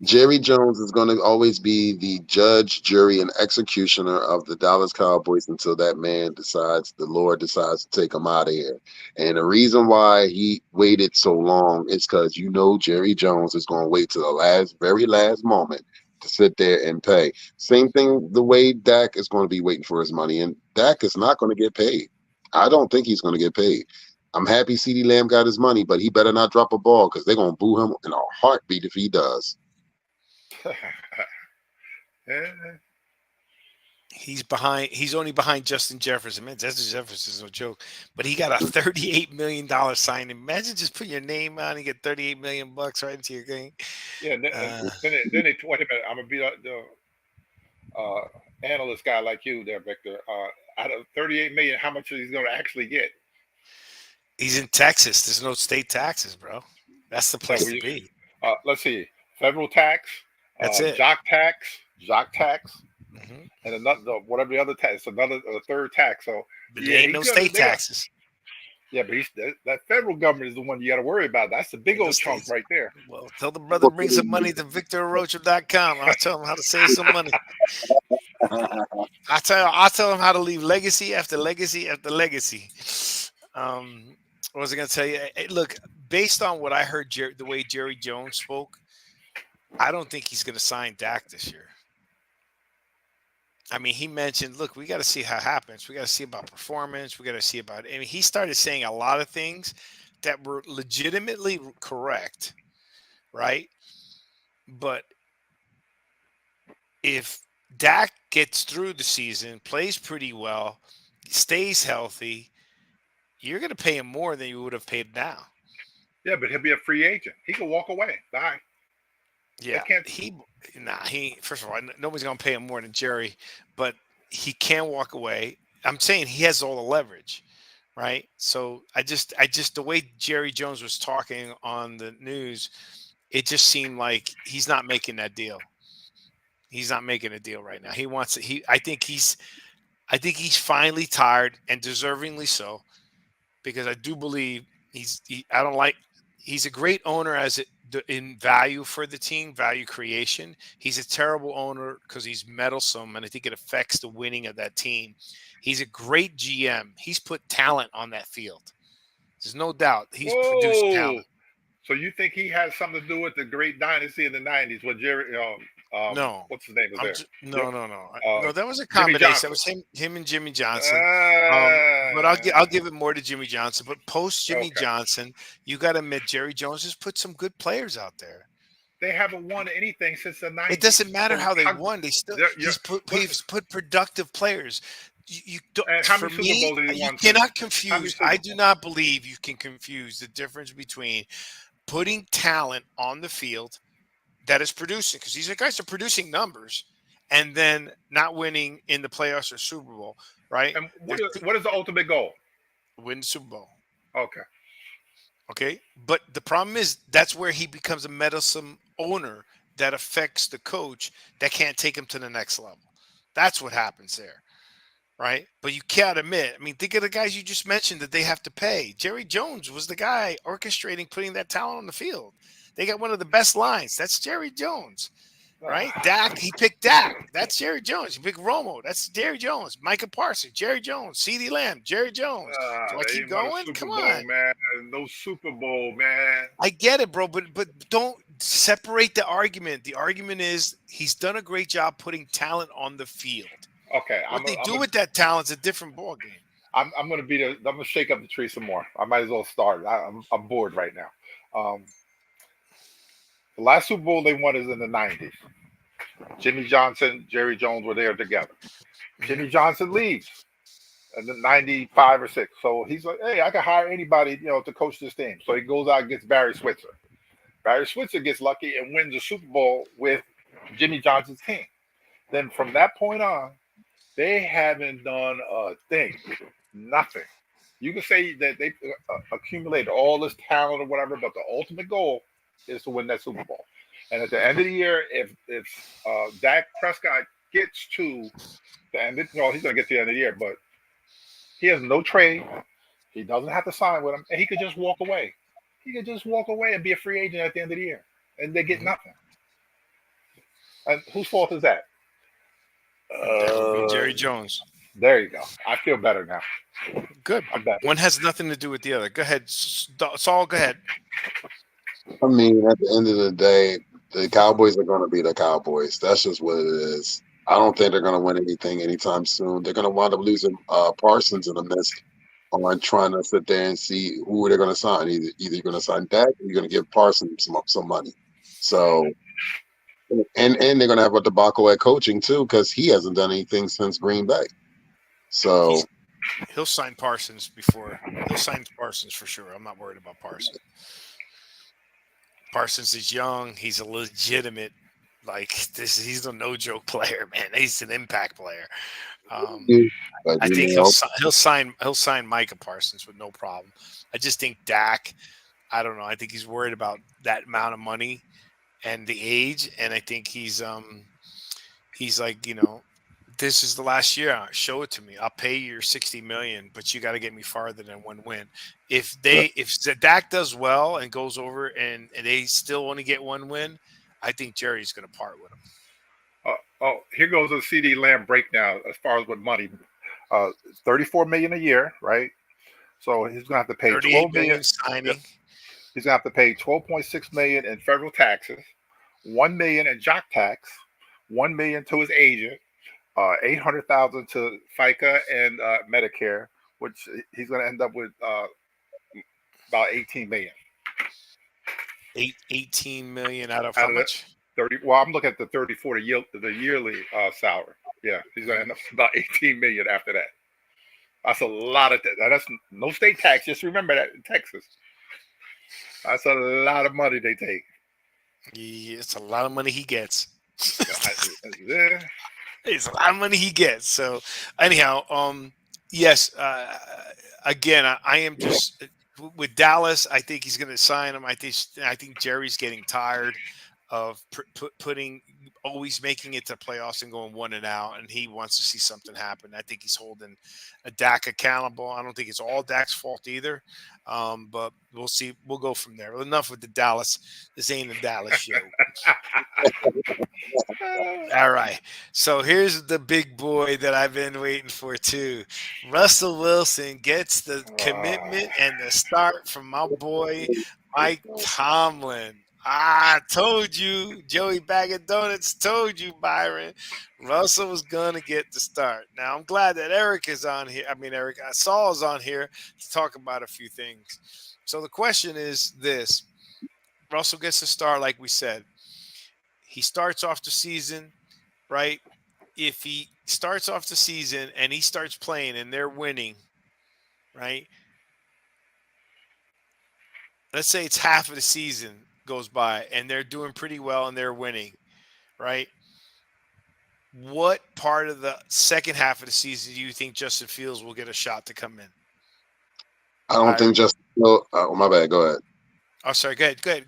Jerry Jones is going to always be the judge, jury, and executioner of the Dallas Cowboys until that man the Lord decides to take him out of here. And the reason why he waited so long is because Jerry Jones is going to wait to the very last moment to sit there and pay. Same thing the way Dak is going to be waiting for his money, and Dak is not going to get paid. I don't think he's going to get paid. I'm happy CeeDee Lamb got his money, but he better not drop a ball because they're going to boo him in a heartbeat if he does. He's only behind Justin Jefferson. Man, Justin Jefferson's no joke. But he got a $38 million signing. Imagine just put your name on and get $38 million right into your game. Yeah, then they wait a minute. I'm gonna be the analyst guy like you there, Victor. Out of $38 million, how much is he going to actually get? He's in Texas. There's no state taxes, bro. That's the place to be. Let's see. Federal tax. That's it. Jock tax. Mm-hmm. And another, whatever the other tax, a third tax. So but there ain't no state taxes. Yeah, but that federal government is the one you got to worry about. That's the big old chunk right there. Well, tell the brother bring some money to VictorArocho.com. I'll tell him how to save some money. I'll tell him how to leave legacy after legacy after legacy. What was I going to tell you? Hey, look, based on what I heard, the way Jerry Jones spoke, I don't think he's going to sign Dak this year. I mean, he mentioned, look, we got to see how it happens. We got to see about performance. We got to see about. I mean, he started saying a lot of things that were legitimately correct, right? But if Dak gets through the season, plays pretty well, stays healthy, you're going to pay him more than you would have paid now. Yeah, but he'll be a free agent. He can walk away. Bye. They Yeah, can't. he. First of all, nobody's going to pay him more than Jerry, but he can walk away. I'm saying he has all the leverage, right? So the way Jerry Jones was talking on the news, it just seemed like he's not making that deal. He's not making a deal right now. He wants it. I think he's finally tired and deservingly so, because I do believe I don't like. He's a great owner in value for the team, value creation. He's a terrible owner because he's meddlesome, and I think it affects the winning of that team. He's a great GM. He's put talent on that field. There's no doubt he's produced Whoa. talent. So you think he has something to do with the great dynasty in the '90s when Jerry, No, what's his name was there? no, no, no, Uh, no. That was a Jimmy combination. That Johnson. was him and Jimmy Johnson. But Uh, I'll give it more to Jimmy Johnson. But post Jimmy okay. Johnson, you got to admit Jerry Jones has put some good players out there. They haven't won anything since the '90s. It doesn't matter So how they won. They still listen, he's put productive players. You don't, and how for many Super me, Bowls did he you won since? cannot How many confuse. Super I Bowls? do not believe you can confuse the difference between putting talent on the field that is producing, because these guys are producing numbers, and then not winning in the playoffs or Super Bowl, right? And They're what is the ultimate goal? win the Super Bowl. Okay. Okay. But the problem is that's where he becomes a meddlesome owner that affects the coach that can't take him to the next level. That's what happens there. Right. But you can't admit, I mean, think of the guys you just mentioned that they have to pay. Jerry Jones was the guy orchestrating putting that talent on the field. They got one of the best lines. That's Jerry Jones. Right? Dak, he picked Dak. That's Jerry Jones. He picked Romo. That's Jerry Jones. Micah Parsons, Jerry Jones. CeeDee Lamb, Jerry Jones. Do I They keep ain't won a going? Super Come Bowl, on. man. No Super Bowl, man. I get it, bro, but don't separate the argument. The argument is he's done a great job putting talent on the field. Okay, What they do with that talent is a different ballgame. I'm gonna shake up the tree some more. I might as well start. I'm bored right now. The last Super Bowl they won is in the '90s. Jimmy Johnson, Jerry Jones were there together. Jimmy Johnson leaves in the '95 or '6. So he's like, hey, I can hire anybody, to coach this team. So he goes out and gets Barry Switzer. Barry Switzer gets lucky and wins the Super Bowl with Jimmy Johnson's team. Then from that point on, they haven't done a thing, nothing. You can say that they accumulated all this talent or whatever, but the ultimate goal is to win that Super Bowl. And at the end of the year, if Dak Prescott gets to the end, he's going to get to the end of the year, but he has no trade. He doesn't have to sign with him, and he could just walk away. He could just walk away and be a free agent at the end of the year, and they get nothing. And whose fault is that? That would be Jerry Jones. There you go. I feel better now. Good. I'm better. One has nothing to do with the other. Go ahead, Saul. Go ahead. I mean, at the end of the day, the Cowboys are going to be the Cowboys. That's just what it is. I don't think they're going to win anything anytime soon. They're going to wind up losing Parsons in the midst on trying to sit there and see who they're going to sign. Either you're going to sign Dak, or you're going to give Parsons some money. So, and they're going to have a debacle at coaching too, because he hasn't done anything since Green Bay. So he'll sign Parsons before he'll sign Parsons for sure. I'm not worried about Parsons. Parsons is young. He's a legitimate, he's a no joke player, man. He's an impact player. I think he'll sign Micah Parsons with no problem. I just think Dak, I don't know. I think he's worried about that amount of money and the age, and I think he's like, this is the last year. Show it to me. I'll pay you your $60 million, but you got to get me farther than one win. If Dak does well and goes over and they still only get one win, I think Jerry's going to part with him. Here goes a CeeDee Lamb breakdown as far as what money. $34 million a year, right? So he's gonna have to pay $12 million signing. He's gonna have to pay $12.6 million in federal taxes, $1 million in jock tax, $1 million to his agent, $800,000 to FICA and Medicare, which he's going to end up with about 18 million 18 million out of how out of the much? 30. Well, I'm looking at the 34 the yearly salary. Yeah, he's going to end up with about 18 million after that. That's a lot of that's no state tax. Just remember that in Texas, that's a lot of money they take. Yeah, it's a lot of money he gets. Yeah. It's a lot of money he gets. So anyhow, yes. Again, I am just with Dallas. I think he's going to sign him. I think Jerry's getting tired of putting always making it to playoffs and going 1-out, and he wants to see something happen. I think he's holding a Dak accountable. I don't think it's all Dak's fault either, but we'll see. We'll go from there. Well, enough with the Dallas. This ain't a Dallas show. All right. So here's the big boy that I've been waiting for too. Russell Wilson gets the commitment and the start from my boy Mike Tomlin. I told you, Joey Bag of Donuts told you, Byron. Russell was gonna get the start. Now I'm glad that Eric is on here. Saul is on here to talk about a few things. So the question is this: Russell gets the start, like we said. He starts off the season, right? If he starts off the season and he starts playing and they're winning, right? Let's say it's half of the season goes by and they're doing pretty well and they're winning, right? What part of the second half of the season do you think Justin Fields will get a shot to come in? I don't think Justin. No, oh, my bad. Go ahead. Oh, sorry. Go ahead. Go ahead.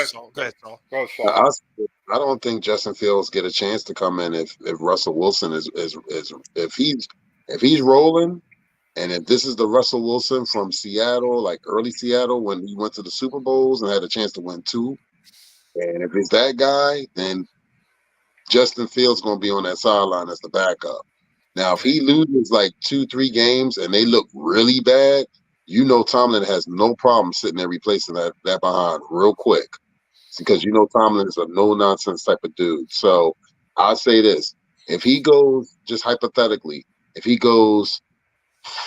Saul. Go ahead, Saul. Go, Saul. I don't think Justin Fields get a chance to come in if Russell Wilson is if he's rolling, and if this is the Russell Wilson from Seattle, like early Seattle when he went to the Super Bowls and had a chance to win 2, and if it's that guy, then Justin Fields going to be on that sideline as the backup. Now, if he loses like 2-3 games and they look really bad, Tomlin has no problem sitting there replacing that behind real quick. Because Tomlin is a no-nonsense type of dude. So I'll say this. If he goes, just hypothetically, if he goes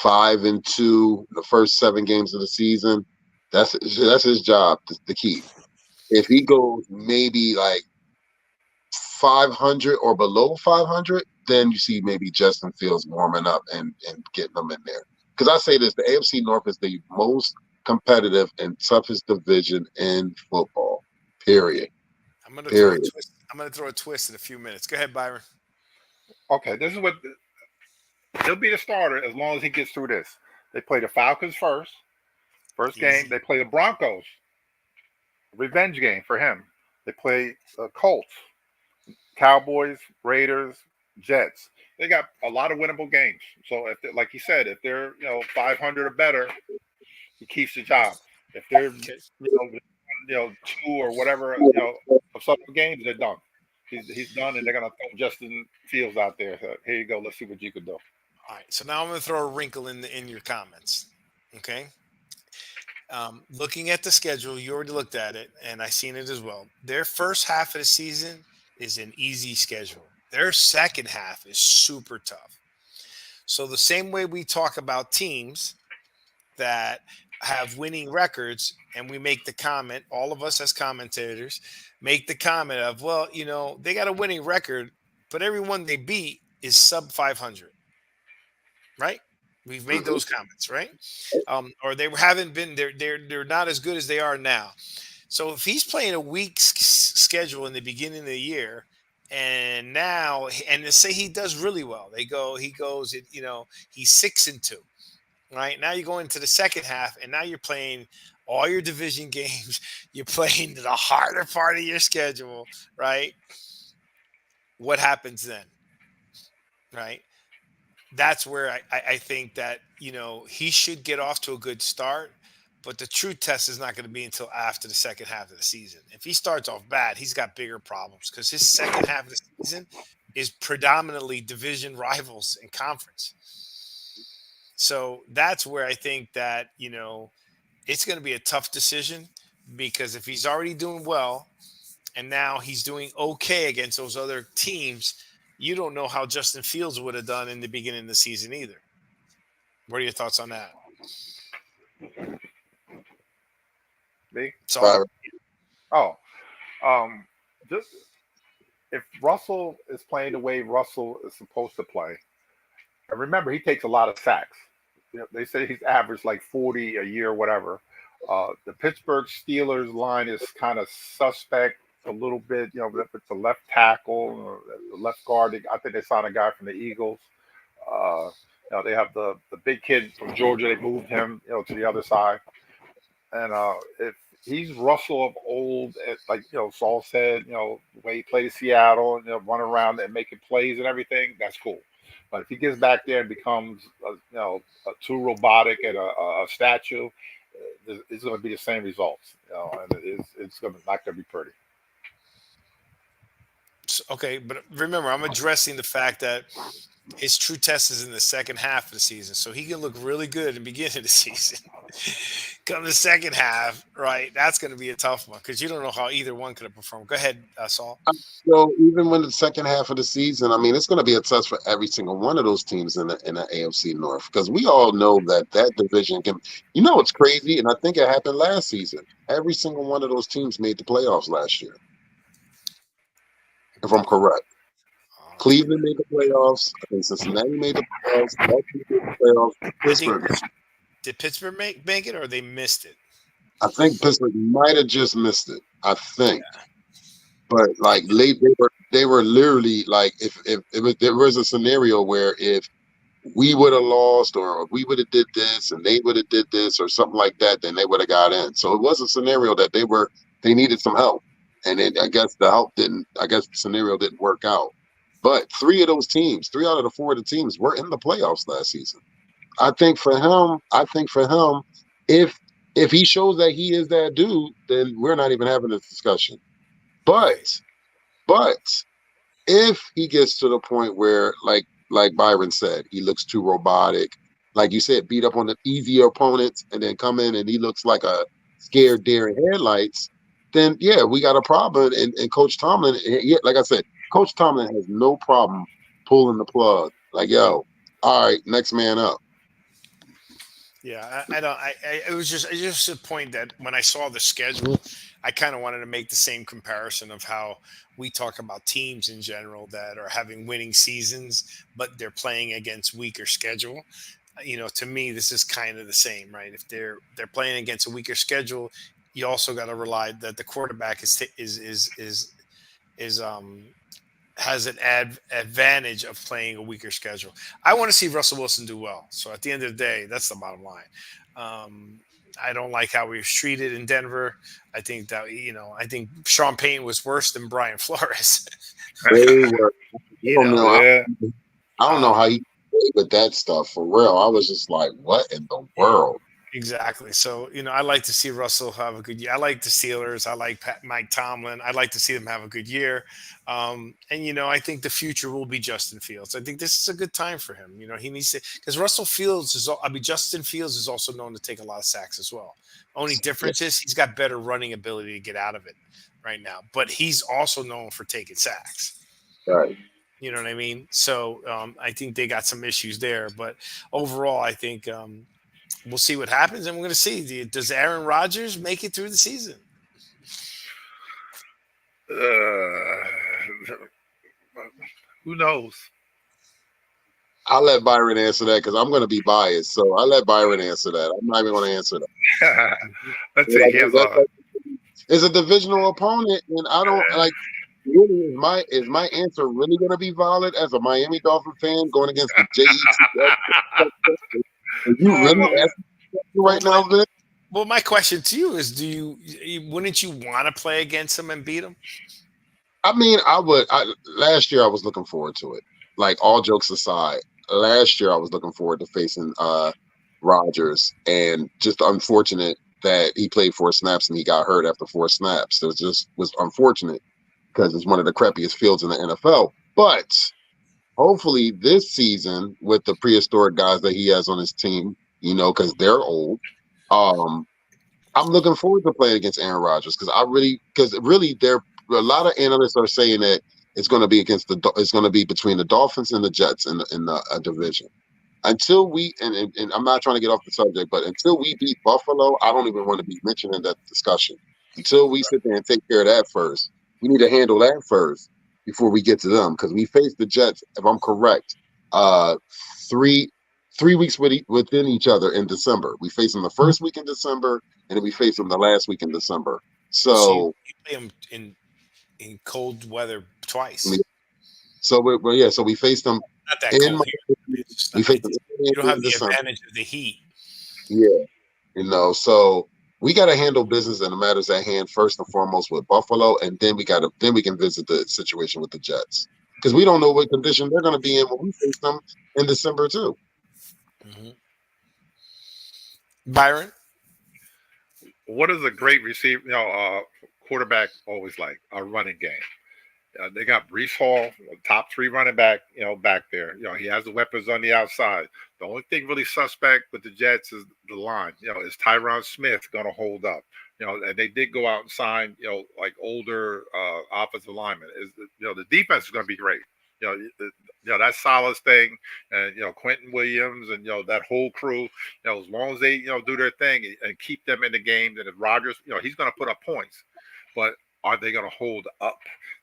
5-2 the first 7 games of the season, that's his job to keep. If he goes maybe like 500 or below 500, then you see maybe Justin Fields warming up and getting them in there. Because I say this, the AFC North is the most competitive and toughest division in football. Period. I'm going to throw a twist in a few minutes. Go ahead, Byron. Okay, this is what he'll be the starter as long as he gets through this. They play the Falcons first game. They play the Broncos. Revenge game for him. They play the Colts, Cowboys, Raiders, Jets. They got a lot of winnable games. So if like he said, if they're 500 or better, he keeps the job. If they're 2 or whatever of some games, they're done. He's done, and they're gonna throw Justin Fields out there. So here you go. Let's see what you can do. All right. So now I'm gonna throw a wrinkle in your comments. Okay. Looking at the schedule, you already looked at it, and I seen it as well. Their first half of the season is an easy schedule. Their second half is super tough. So the same way we talk about teams that have winning records, and we make the comment, all of us as commentators make the comment of, well, they got a winning record, but everyone they beat is sub 500, right? We've made those comments, right? Or they haven't been, they're not as good as they are now. So if he's playing a weak schedule in the beginning of the year, and let's say he does really well, he's 6-2. Right now, you go into the second half, and now you're playing all your division games. You're playing the harder part of your schedule, right? What happens then, right? That's where I think that he should get off to a good start, but the true test is not going to be until after the second half of the season. If he starts off bad, he's got bigger problems because his second half of the season is predominantly division rivals and conference. So that's where I think that, it's going to be a tough decision because if he's already doing well and now he's doing okay against those other teams, you don't know how Justin Fields would have done in the beginning of the season either. What are your thoughts on that? Me? So, Oh, just if Russell is playing the way Russell is supposed to play, and remember he takes a lot of sacks. They say he's averaged like 40 a year, whatever. The Pittsburgh Steelers line is kind of suspect a little bit. If it's a left tackle or the left guard. I think they signed a guy from the Eagles. Uh, they have the big kid from Georgia. They moved him, to the other side. And if he's Russell of old, like Saul said, the way he played Seattle and run around and making plays and everything, that's cool. But if he gets back there and becomes too robotic and a statue, it's going to be the same results. And it's not going to be pretty. okay, but remember, I'm addressing the fact that his true test is in the second half of the season, so he can look really good in the beginning of the season. Come the second half, right? That's going to be a tough one because you don't know how either one could have performed. Go ahead, Saul. So even when the second half of the season, I mean, it's going to be a test for every single one of those teams in the AFC North because we all know that division can. It's crazy, and I think it happened last season. Every single one of those teams made the playoffs last year, if I'm correct. Cleveland made the playoffs. I think Cincinnati made the playoffs. Baltimore made the playoffs. Pittsburgh. Did Pittsburgh make it or they missed it? I think Pittsburgh might have just missed it. I think, but like they were literally like if there was a scenario where if we would have lost or if we would have did this and they would have did this or something like that, then they would have got in. So it was a scenario that they needed some help, and I guess the scenario didn't work out. But three out of the four of the teams were in the playoffs last season. I think for him, if he shows that he is that dude, then we're not even having this discussion. But if he gets to the point where, like Byron said, he looks too robotic, like you said, beat up on the easier opponents, and then come in and he looks like a scared deer in headlights, then yeah, we got a problem. And Coach Tomlin, like I said, Coach Tomlin has no problem pulling the plug. Like, yo, all right, next man up. Yeah, I don't. It was just a point that when I saw the schedule, I kind of wanted to make the same comparison of how we talk about teams in general that are having winning seasons, but they're playing against weaker schedule. To me, this is kind of the same, right? If they're playing against a weaker schedule, you also got to rely that the quarterback has an advantage of playing a weaker schedule. I want to see Russell Wilson do well. So at the end of the day, that's the bottom line. I don't like how we was treated in Denver. I think that, I think Sean Payton was worse than Brian Flores. They were, I don't know how he played with that stuff for real. I was just like, what in the world? Exactly. So, I like to see Russell have a good year. I like the Steelers. I like Mike Tomlin. I'd like to see them have a good year. And, I think the future will be Justin Fields. I think this is a good time for him. He needs to, because Justin Fields is also known to take a lot of sacks as well. Only difference is he's got better running ability to get out of it right now. But he's also known for taking sacks. Right. You know what I mean? So I think they got some issues there. But overall, I think we'll see what happens, and we're going to see. Does Aaron Rodgers make it through the season? Who knows? I'll let Byron answer that because I'm going to be biased. So I'll let Byron answer that. I'm not even going to answer that. Let's see. It's a divisional opponent, and I don't like. Really, is my answer really going to be valid as a Miami Dolphin fan going against the JET? Are you really asking right now, Vic? Well, my question to you is: wouldn't you want to play against him and beat him? I mean, I would. Last year, I was looking forward to it. Like, all jokes aside, last year I was looking forward to facing Rodgers, and just unfortunate that he played 4 snaps and he got hurt after 4 snaps. It was unfortunate because it's one of the crappiest fields in the NFL. But hopefully this season, with the prehistoric guys that he has on his team, because they're old, I'm looking forward to playing against Aaron Rodgers because really, there a lot of analysts are saying that It's going to be it's going to be between the Dolphins and the Jets in the division. Until we and I'm not trying to get off the subject, but until we beat Buffalo, I don't even want to be mentioning that discussion. Until we sit there and take care of that first, we need to handle that first before we get to them, because we face the Jets, if I'm correct, uh, three weeks within each other in December. We face them the first week in December, and then we face them the last week in December. So you So, play them in cold weather twice. so we face them Not that in cold here. It's just we not, face them you don't have in the December. advantage of the heat. Yeah. So we got to handle business and the matters at hand first and foremost with Buffalo, and then we can visit the situation with the Jets, because we don't know what condition they're going to be in when we face them in December too. Mm-hmm. Byron, What is a great receiver? Quarterback always like a running game. They got Brees Hall, top 3 running back, back there. He has the weapons on the outside. The only thing really suspect with the Jets is the line. Is Tyron Smith going to hold up? And they did go out and sign, like older offensive linemen. The defense is going to be great. That Salas thing, and Quentin Williams, and that whole crew. As long as they do their thing and keep them in the game, then if Rodgers, he's going to put up points, but are they going to hold up?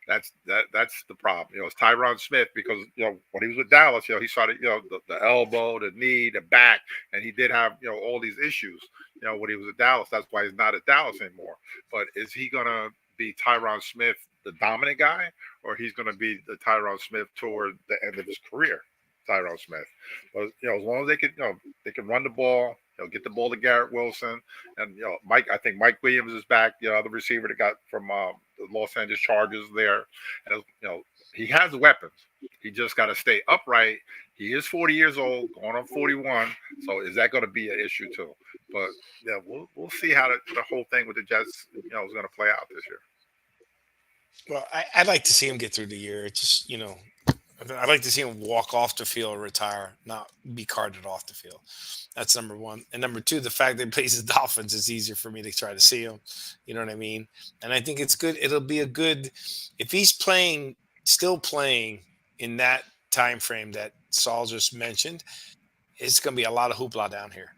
That's the problem. It's Tyron Smith, because when he was with Dallas, he started the elbow, the knee, the back, and he did have all these issues. When he was at Dallas, that's why he's not at Dallas anymore. But is he going to be Tyron Smith, the dominant guy, or he's going to be the Tyron Smith toward the end of his career? Tyron Smith. But as long as they can run the ball, get the ball to Garrett Wilson, and I think Mike Williams is back, the other receiver that got from the Los Angeles Chargers there, and he has weapons. He just got to stay upright. He is 40 years old, going on 41. So is that going to be an issue too? But we'll see how the whole thing with the Jets is going to play out this year. well, I'd like to see him get through the year. It's just, I'd like to see him walk off the field, retire, not be carted off the field. That's number one. And number two, the fact that he plays the Dolphins is easier for me to try to see him. You know what I mean? And I think it's good. It'll be a good, if he's still playing in that time frame that Saul just mentioned, it's going to be a lot of hoopla down here.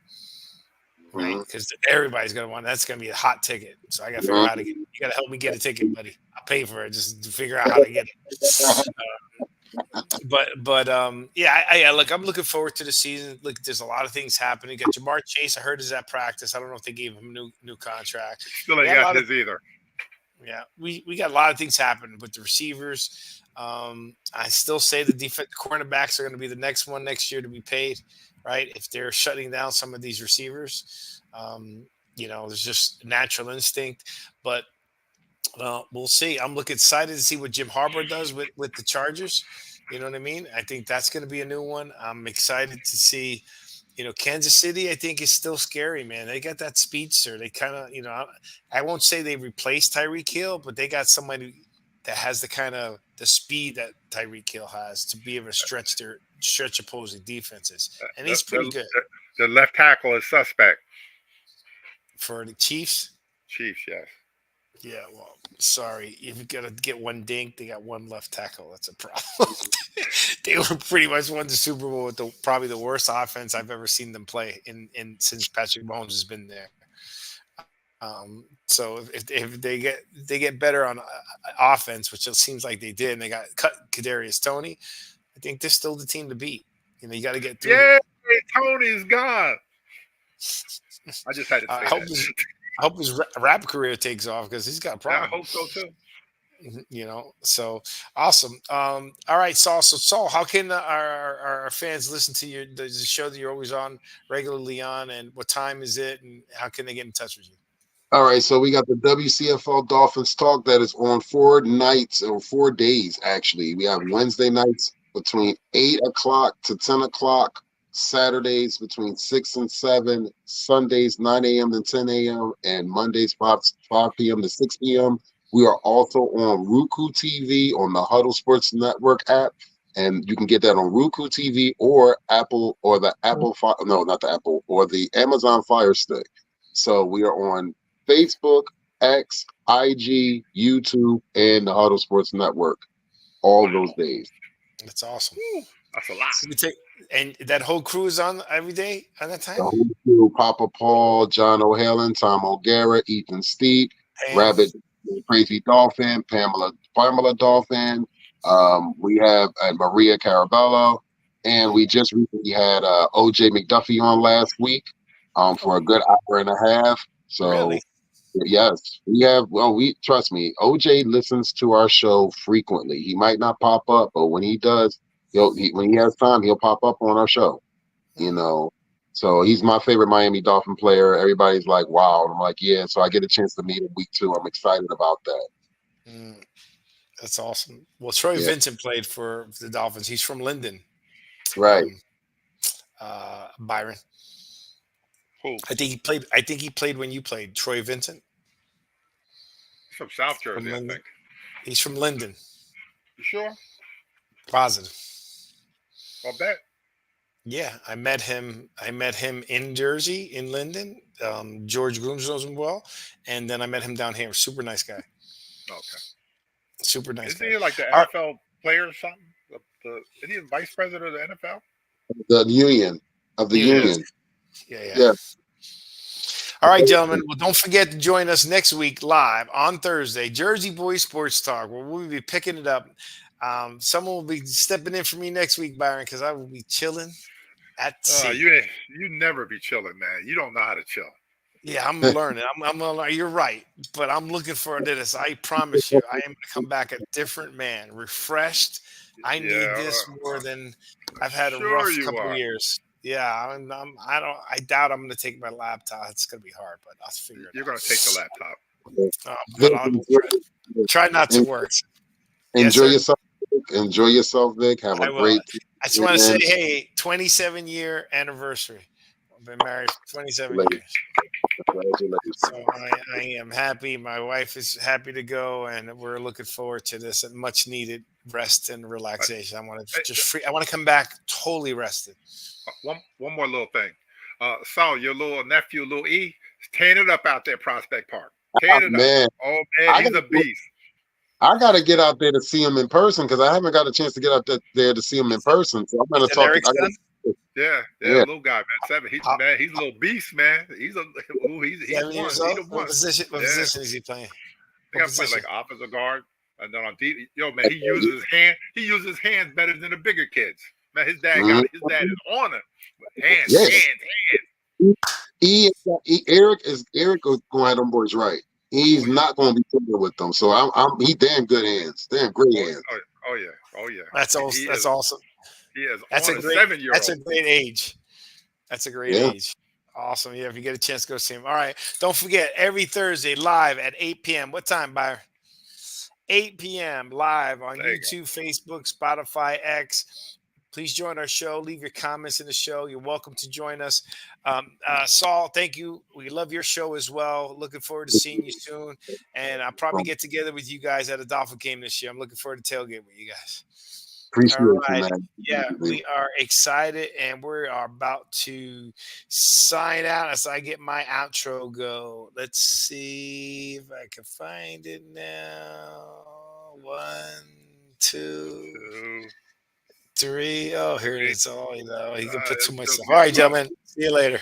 Right? Because everybody's going to want, that's going to be a hot ticket. So I got to figure out how to get, you got to help me get a ticket, buddy. I'll pay for it. Just to figure out how to get it. Look, I'm looking forward to the season. Look, there's a lot of things happening. You got Jamar Chase, I heard, is at practice. I don't know if they gave him a new contract. Still ain't got his either. Yeah, we got a lot of things happening with the receivers. I still say the cornerbacks are going to be the next one next year to be paid, right? If they're shutting down some of these receivers, there's just natural instinct. But we'll see. I'm excited to see what Jim Harbaugh does with the Chargers. You know what I mean? I think that's going to be a new one. I'm excited to see, Kansas City, I think, is still scary, man. They got that speedster. They kind of, I won't say they replaced Tyreek Hill, but they got somebody that has the speed that Tyreek Hill has to be able to stretch opposing defenses. And he's pretty good. The left tackle is suspect. For the Chiefs? Chiefs, yes. Yeah, well, sorry. If you got to get one dink, they got one left tackle. That's a problem. They were pretty much won the Super Bowl with probably the worst offense I've ever seen them play in since Patrick Mahomes has been there. So if they get better on offense, which it seems like they did, and they got cut Kadarius Toney, I think they're still the team to beat. You got to get through. Yeah, Tony's gone. I just had to say that. I hope his rap career takes off, because he's got problems. Yeah, I hope so too. So awesome. All right, Saul. So Saul, how can our fans listen to the show that you're always on, regularly on, and what time is it, and how can they get in touch with you? All right, so we got the WCFL Dolphins Talk that is on 4 nights, or 4 days, actually. We have Wednesday nights between 8 o'clock to 10 o'clock, Saturdays between 6 and 7, Sundays 9 a.m. to 10 a.m., and Mondays 5 p.m. to 6 p.m. We are also on Roku TV on the Huddle Sports Network app, and you can get that on Roku TV or Apple, or the Apple, no, not the Apple, or the Amazon Fire Stick. So we are on Facebook, X, IG, YouTube, and the Huddle Sports Network. all those days. That's awesome. Woo, that's a lot. So and that whole crew is on every day at that The time? whole crew, Papa Paul, John O'Hallen, Tom O'Gara, Ethan Steep, Damn. Rabbit, Crazy Dolphin, Pamela Dolphin. We have Maria Carabello, and we just recently had OJ McDuffie on last week for a good hour and a half. So Really? yes, we have. Well, we trust me. OJ listens to our show frequently. He might not pop up, but when he does, when he has time, he'll pop up on our show. You know, so he's my favorite Miami Dolphin player. Everybody's like, wow. I'm like, yeah. So I get a chance to meet him week 2. I'm excited about that. That's awesome. Well, Troy Yeah. Vincent played for the Dolphins. He's from Linden. Right. Byron. Who? I think he played when you played. Troy Vincent. He's from South Jersey, I Linden. think. He's from Linden. You sure? Positive. I'll bet. Yeah, I met him in Jersey, in Linden. George Grooms knows him well, and then I met him down here. Super nice guy. Okay. Super nice Isn't guy. he like the All NFL player or something? Isn't he the vice president of the NFL? The union. Yeah. Yeah. All right, gentlemen. Well, don't forget to join us next week live on Thursday, Jersey Boys Sports Talk, where we'll be picking it up. Someone will be stepping in for me next week, Byron, because I will be chilling at sea. You never be chilling, man. You don't know how to chill. Yeah, I'm learning. I'm gonna learn. You're right, but I'm looking forward to this. I promise you, I am gonna come back a different man, refreshed. I need this more than I've had a rough couple of years. Yeah, I doubt I'm gonna take my laptop. It's gonna be hard, but I'll figure it out. You're gonna take the laptop. But I'll try not to work. Enjoy yourself. Enjoy yourself, Vic. Have a great. I just want to say, hey, 27-year anniversary. I've been married for 27 years. So I am happy. My wife is happy to go, and we're looking forward to this and much needed rest and relaxation. I want to I want to come back totally rested. One more little thing. Saul, your little nephew, little E, is tearing it up out there, Prospect Park. Tearing it Man. up. Oh man, he's a beast. I got to get out there to see him in person because I haven't got a chance to get out there to see him in person. So I'm going to talk. Yeah, little guy, man. 7. He's a little beast, man. He's one. What position is he playing? I got to play like offensive guard, and then on deep. Yo, man, he uses his hand. He uses his hands better than the bigger kids. Man, his dad got it. His dad is on him. Hands. Eric is going to have them boys right. He's not going to be familiar with them. So he damn good hands. Damn great hands. Oh yeah. That's awesome. He is. That's a great 7-year-old. That's a great age. That's a great age. Awesome. Yeah, if you get a chance, go see him. All right. Don't forget, every Thursday live at 8 p.m. What time, Byron? 8 p.m. live on YouTube, Facebook, Spotify, X. Please join our show. Leave your comments in the show. You're welcome to join us. Saul, thank you. We love your show as well. Looking forward to seeing you soon. And I'll probably get together with you guys at a Dolphin game this year. I'm looking forward to tailgate with you guys. Appreciate you, man. Yeah, we are excited, and we are about to sign out as I get my outro go. Let's see if I can find it now. 1, 2, 3. Oh, here it is. Oh, you can put too much stuff. All right, gentlemen. See you later.